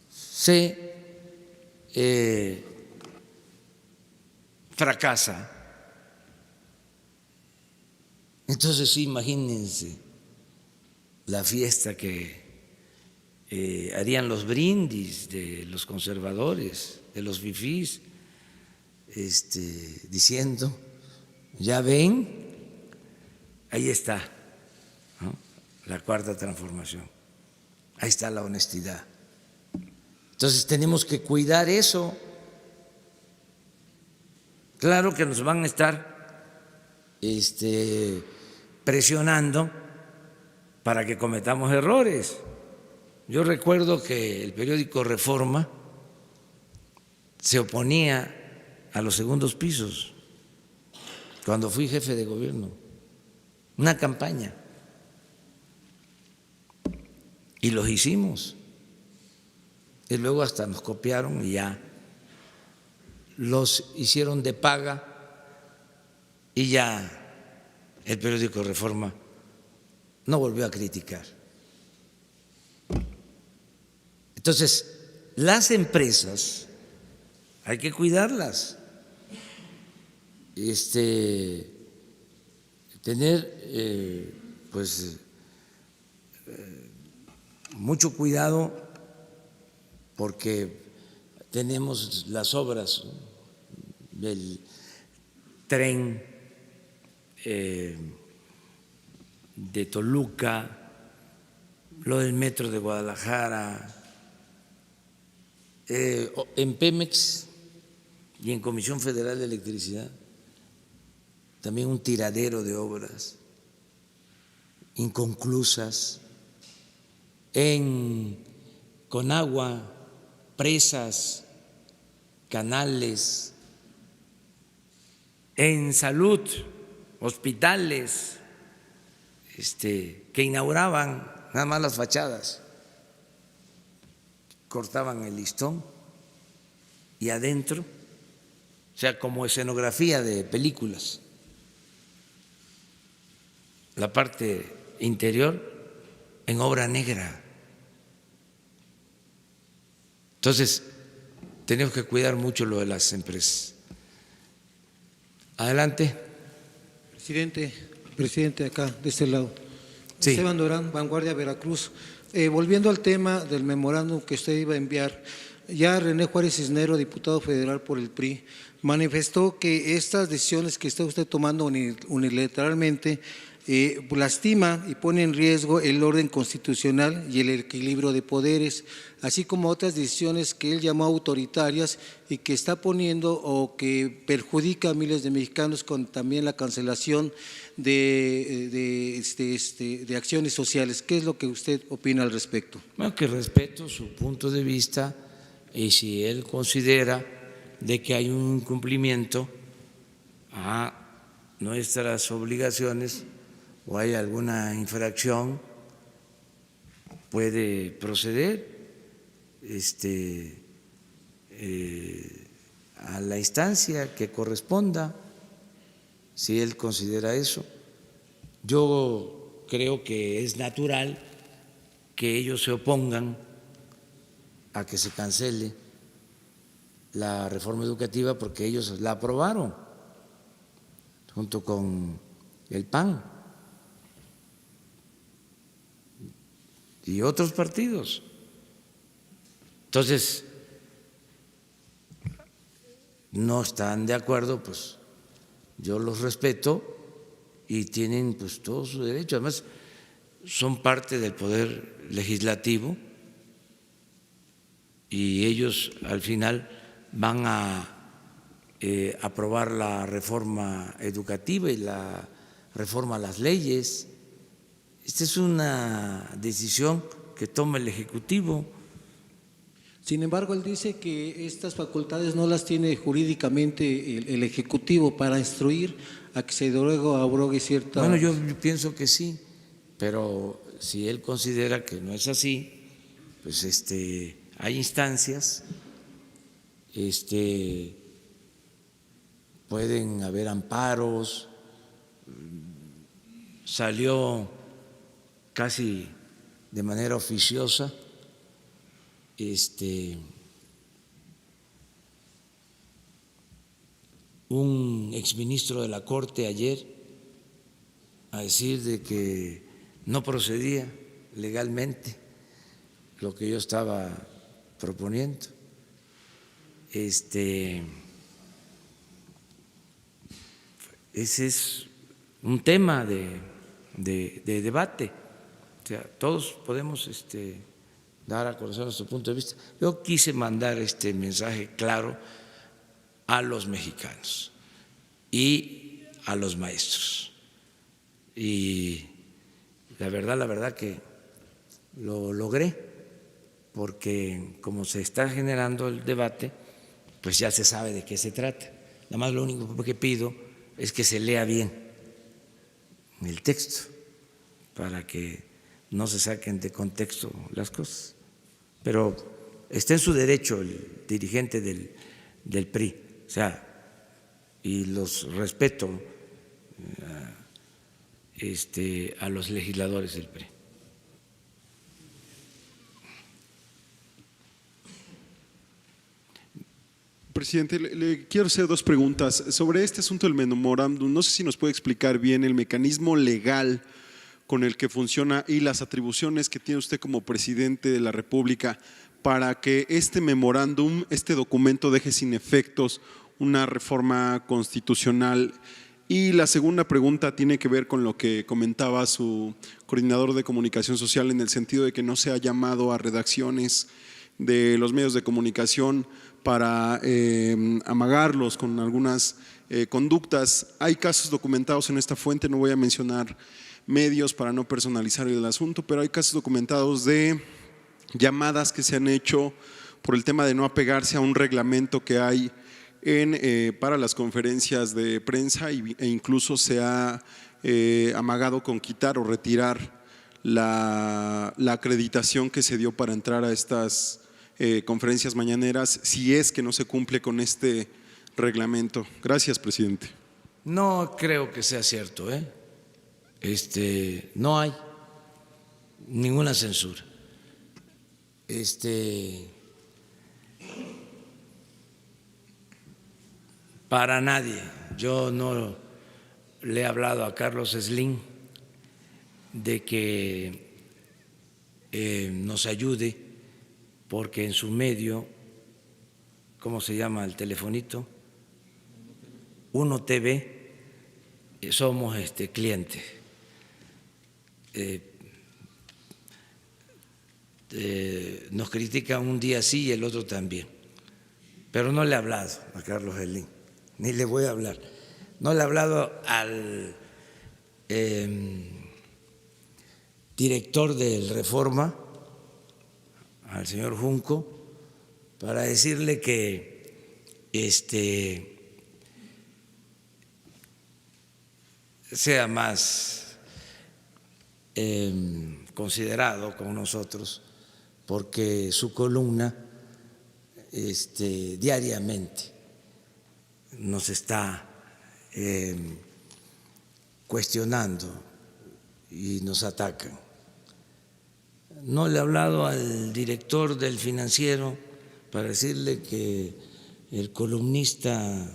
se fracasa. Entonces, sí, imagínense la fiesta que harían los brindis de los conservadores, de los fifís, diciendo, ya ven, ahí está, ¿no?, la cuarta transformación, ahí está la honestidad. Entonces tenemos que cuidar eso. Claro que nos van a estar presionando para que cometamos errores. Yo recuerdo que el periódico Reforma se oponía a los segundos pisos cuando fui jefe de gobierno, una campaña, y los hicimos, y luego hasta nos copiaron y ya los hicieron de paga y ya el periódico Reforma no volvió a criticar. Entonces, las empresas hay que cuidarlas, tener mucho cuidado, porque tenemos las obras del tren de Toluca, lo del metro de Guadalajara, en Pemex y en Comisión Federal de Electricidad, también un tiradero de obras inconclusas, en Conagua, presas, canales, en salud, hospitales, que inauguraban nada más las fachadas, cortaban el listón y adentro, o sea, como escenografía de películas, la parte interior en obra negra. Entonces, tenemos que cuidar mucho lo de las empresas. Adelante. Presidente, acá, de este lado. Sí. Esteban Durán, Vanguardia, Veracruz. Volviendo al tema del memorándum que usted iba a enviar, ya René Juárez Cisneros, diputado federal por el PRI, manifestó que estas decisiones que está usted tomando unilateralmente lastima y pone en riesgo el orden constitucional y el equilibrio de poderes, así como otras decisiones que él llamó autoritarias y que está poniendo o que perjudica a miles de mexicanos, con también la cancelación de acciones sociales. ¿Qué es lo que usted opina al respecto? Bueno, que respeto su punto de vista y si él considera de que hay un incumplimiento a nuestras obligaciones o hay alguna infracción, puede proceder a la instancia que corresponda, si él considera eso. Yo creo que es natural que ellos se opongan a que se cancele la reforma educativa porque ellos la aprobaron junto con el PAN y otros partidos. Entonces, no están de acuerdo, pues yo los respeto y tienen pues todo su derecho. Además, son parte del poder legislativo y ellos al final van a aprobar la reforma educativa y la reforma a las leyes. Esta es una decisión que toma el Ejecutivo. Sin embargo, él dice que estas facultades no las tiene jurídicamente el Ejecutivo para instruir a que se luego abrogue cierta… Bueno, yo pienso que sí, pero si él considera que no es así, pues hay instancias, pueden haber amparos. Salió casi de manera oficiosa un exministro de la Corte ayer a decir de que no procedía legalmente lo que yo estaba proponiendo. Ese es un tema de debate. O sea, todos podemos dar a conocer nuestro punto de vista. Yo quise mandar este mensaje claro a los mexicanos y a los maestros. Y la verdad que lo logré, porque como se está generando el debate, pues ya se sabe de qué se trata. Nada más lo único que pido es que se lea bien el texto para que no se saquen de contexto las cosas. Pero está en su derecho el dirigente del PRI, o sea, y los respeto a los legisladores del PRI. Presidente, le quiero hacer dos preguntas. Sobre este asunto del memorándum, no sé si nos puede explicar bien el mecanismo legal con el que funciona y las atribuciones que tiene usted como presidente de la República para que este memorándum, este documento deje sin efectos una reforma constitucional? Y la segunda pregunta tiene que ver con lo que comentaba su coordinador de comunicación social, en el sentido de que no se ha llamado a redacciones de los medios de comunicación para amagarlos con algunas conductas. Hay casos documentados en esta fuente, no voy a mencionar medios para no personalizar el asunto, pero hay casos documentados de llamadas que se han hecho por el tema de no apegarse a un reglamento que hay para las conferencias de prensa e incluso se ha amagado con quitar o retirar la acreditación que se dio para entrar a estas conferencias mañaneras, si es que no se cumple con este reglamento. Gracias, presidente. No creo que sea cierto, no hay ninguna censura. Para nadie. Yo no le he hablado a Carlos Slim de que nos ayude, porque en su medio, ¿cómo se llama el telefonito? Uno TV, somos clientes. Nos critican un día sí y el otro también, pero no le he hablado a Carlos Slim, ni le voy a hablar. No le he hablado al director del Reforma, al señor Junco, para decirle que sea más considerado con nosotros, porque su columna diariamente nos está cuestionando y nos atacan. No le he hablado al director del Financiero para decirle que el columnista,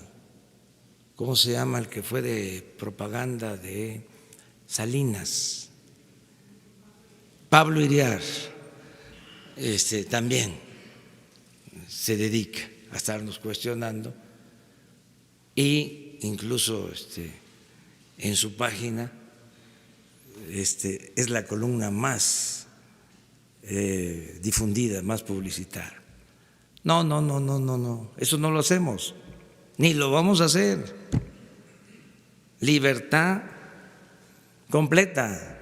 ¿cómo se llama? El que fue de propaganda de Salinas, Pablo Iriar, también se dedica a estarnos cuestionando, e incluso en su página es la columna más difundida, más publicitada. No, eso no lo hacemos, ni lo vamos a hacer. Libertad completa,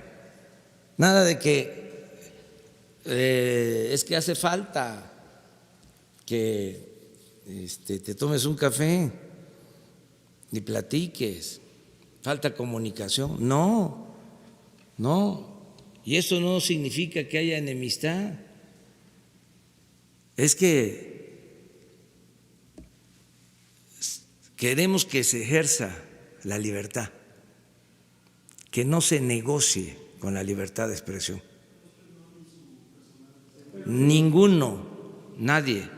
nada de que es que hace falta que te tomes un café y platiques, falta comunicación. No, y eso no significa que haya enemistad, es que queremos que se ejerza la libertad, que no se negocie con la libertad de expresión. Ninguno, nadie.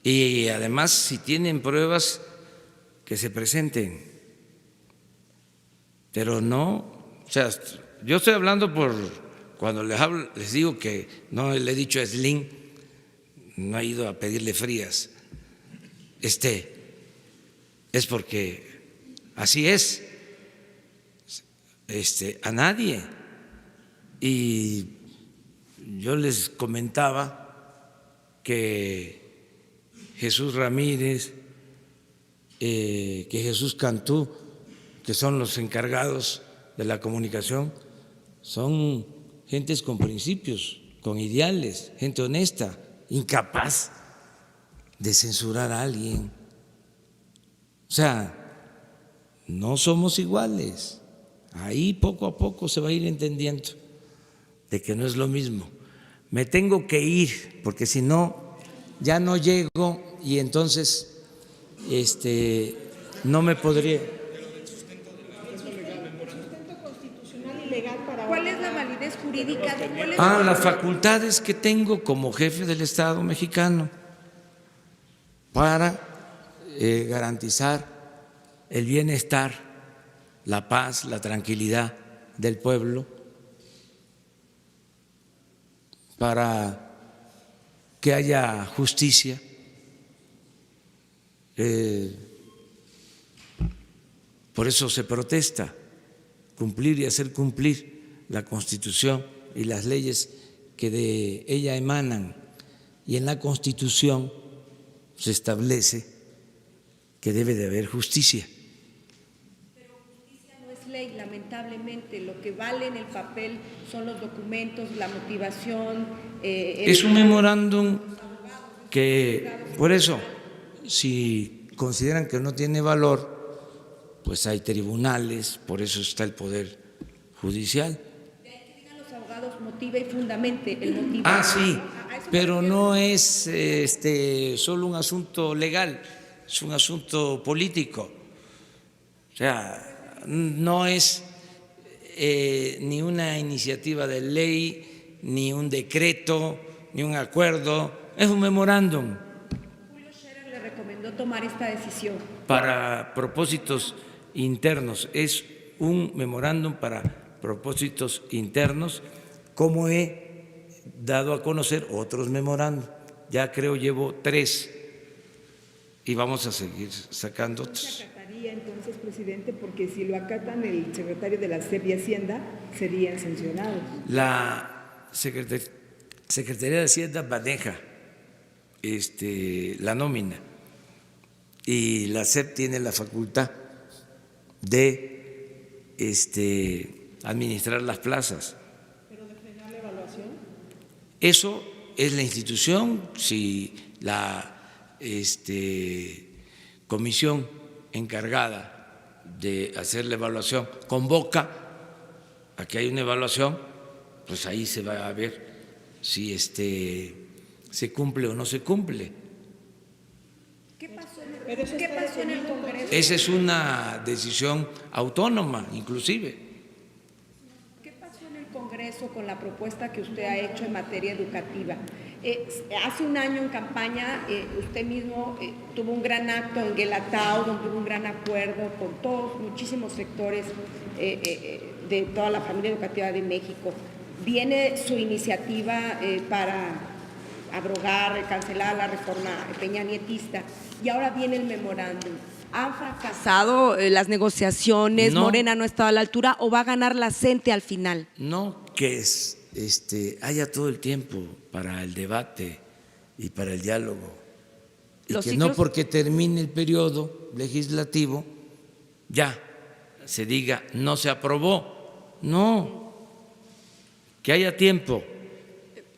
Y además, si tienen pruebas, que se presenten. Pero no, o sea, yo estoy hablando por cuando les hablo, les digo que no le he dicho a Slim, no he ido a pedirle frías. Es porque así es. A nadie. Y yo les comentaba que Jesús Ramírez, que Jesús Cantú, que son los encargados de la comunicación, son gentes con principios, con ideales, gente honesta, incapaz de censurar a alguien. O sea, no somos iguales. Ahí poco a poco se va a ir entendiendo de que no es lo mismo. Me tengo que ir porque si no, ya no llego y entonces no me podría. ¿Cuál es la validez jurídica? Las facultades que tengo como jefe del Estado mexicano para garantizar el bienestar, la paz, la tranquilidad del pueblo, para que haya justicia. Por eso se protesta, cumplir y hacer cumplir la Constitución y las leyes que de ella emanan. Y en la Constitución se establece que debe de haber justicia. Pero justicia no es ley, lamentablemente. Lo que vale en el papel son los documentos, la motivación. Es un memorándum que, por eso, si consideran que no tiene valor, pues hay tribunales, por eso está el Poder Judicial. Que digan los abogados, motive y fundamente el motivo. Ah, sí, pero no es solo un asunto legal, es un asunto político. O sea, no es ni una iniciativa de ley, ni un decreto, ni un acuerdo, es un memorándum. Julio Scherer le recomendó tomar esta decisión. Para propósitos internos, es un memorándum para propósitos internos, como he dado a conocer otros memorándum. Ya creo llevo 3 y vamos a seguir sacando otros. ¿Se acataría entonces, presidente? Porque si lo acatan el secretario de la SEP y Hacienda, serían sancionados. La Secretaría de Hacienda maneja la nómina y la SEP tiene la facultad de administrar las plazas. ¿Pero de frenar la evaluación? Eso es la institución. Si la comisión encargada de hacer la evaluación convoca a que haya una evaluación, pues ahí se va a ver si se cumple o no se cumple. ¿Qué pasó en el Congreso? Esa es una decisión autónoma, inclusive. ¿Qué pasó en el Congreso con la propuesta que usted ha hecho en materia educativa? Hace un año en campaña usted mismo tuvo un gran acto en Guelatao, donde hubo un gran acuerdo con todos, muchísimos sectores de toda la familia educativa de México. Viene su iniciativa para abrogar, cancelar la reforma peñanietista y ahora viene el memorándum. ¿Han fracasado las negociaciones? No. ¿Morena no ha estado a la altura o va a ganar la CENTE al final? No, que haya todo el tiempo para el debate y para el diálogo. Y Los que ciclos- no porque termine el periodo legislativo ya se diga no se aprobó. No, que haya tiempo.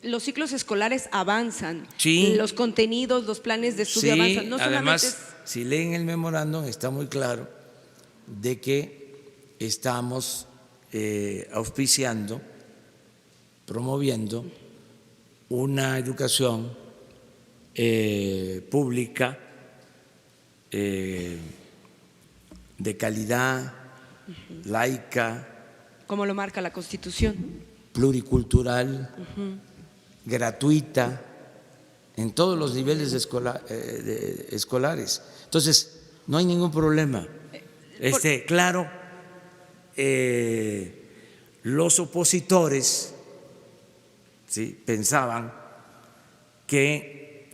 Los ciclos escolares avanzan, Sí. los contenidos, los planes de estudio Sí, avanzan. No además, solamente si leen el memorándum está muy claro de que estamos auspiciando, promoviendo una educación pública de calidad, laica, como lo marca la Constitución. pluricultural, gratuita, en todos los niveles escolares. Entonces, no hay ningún problema. Claro, los opositores pensaban que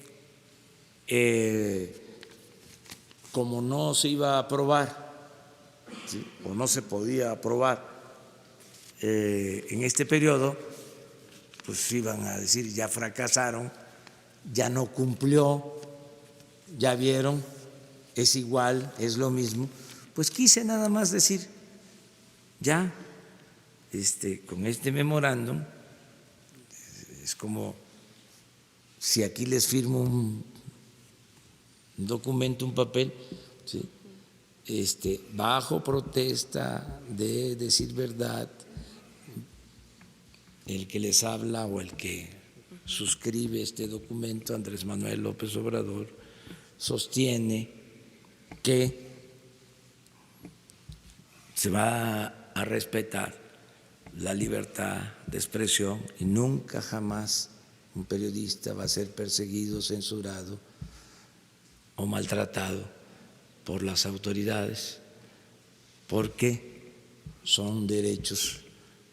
como no se iba a aprobar, o no se podía aprobar en este periodo, pues iban a decir ya fracasaron, ya no cumplió, ya vieron, es igual, es lo mismo. Pues quise nada más decir, ya con este memorándum, es como si aquí les firmo un documento, un papel, ¿sí? Bajo protesta de decir verdad, el que les habla o el que suscribe este documento, Andrés Manuel López Obrador, sostiene que se va a respetar la libertad de expresión y nunca jamás un periodista va a ser perseguido, censurado o maltratado por las autoridades, porque son derechos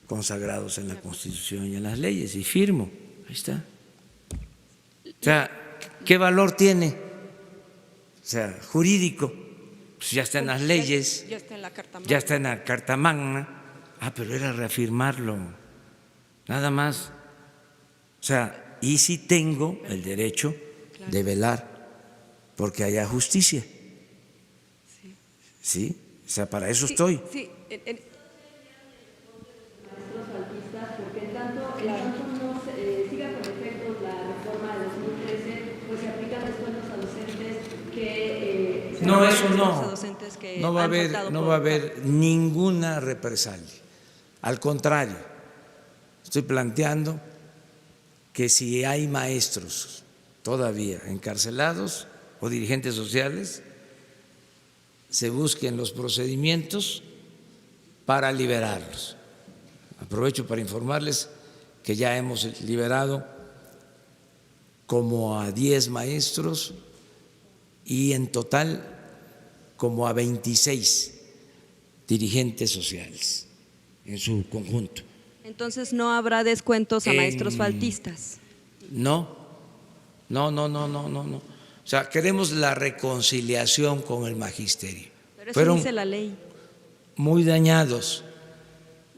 consagrados en la Constitución y en las leyes, y firmo, ahí está. O sea, ¿qué valor tiene? O sea, jurídico, pues ya está en las leyes, Ya está en la Carta Magna. ya está en la Carta Magna. Pero era reafirmarlo, nada más. O sea, y sí tengo el derecho de velar porque haya justicia. ¿Sí? O sea, para eso estoy. Sí, porque en tanto no siga con efectos la reforma de 2013, pues se aplican descuentos a docentes que… No, eso no. No va a haber ninguna represalia. Al contrario, estoy planteando que si hay maestros todavía encarcelados o dirigentes sociales, se busquen los procedimientos para liberarlos. Aprovecho para informarles que ya hemos liberado como a 10 maestros y en total como a 26 dirigentes sociales en su conjunto. Entonces no habrá descuentos a maestros faltistas. No. O sea, queremos la reconciliación con el magisterio. Pero eso Fueron dice la ley. muy dañados,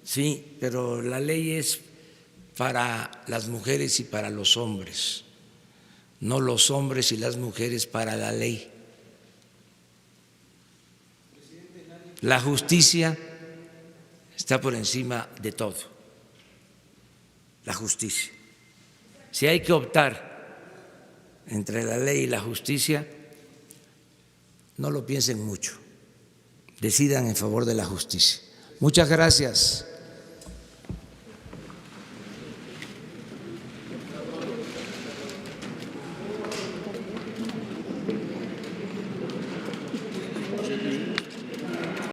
sí, pero la ley es para las mujeres y para los hombres, no los hombres y las mujeres para la ley. La justicia está por encima de todo, la justicia. Si hay que optar entre la ley y la justicia, no lo piensen mucho, decidan en favor de la justicia. Muchas gracias.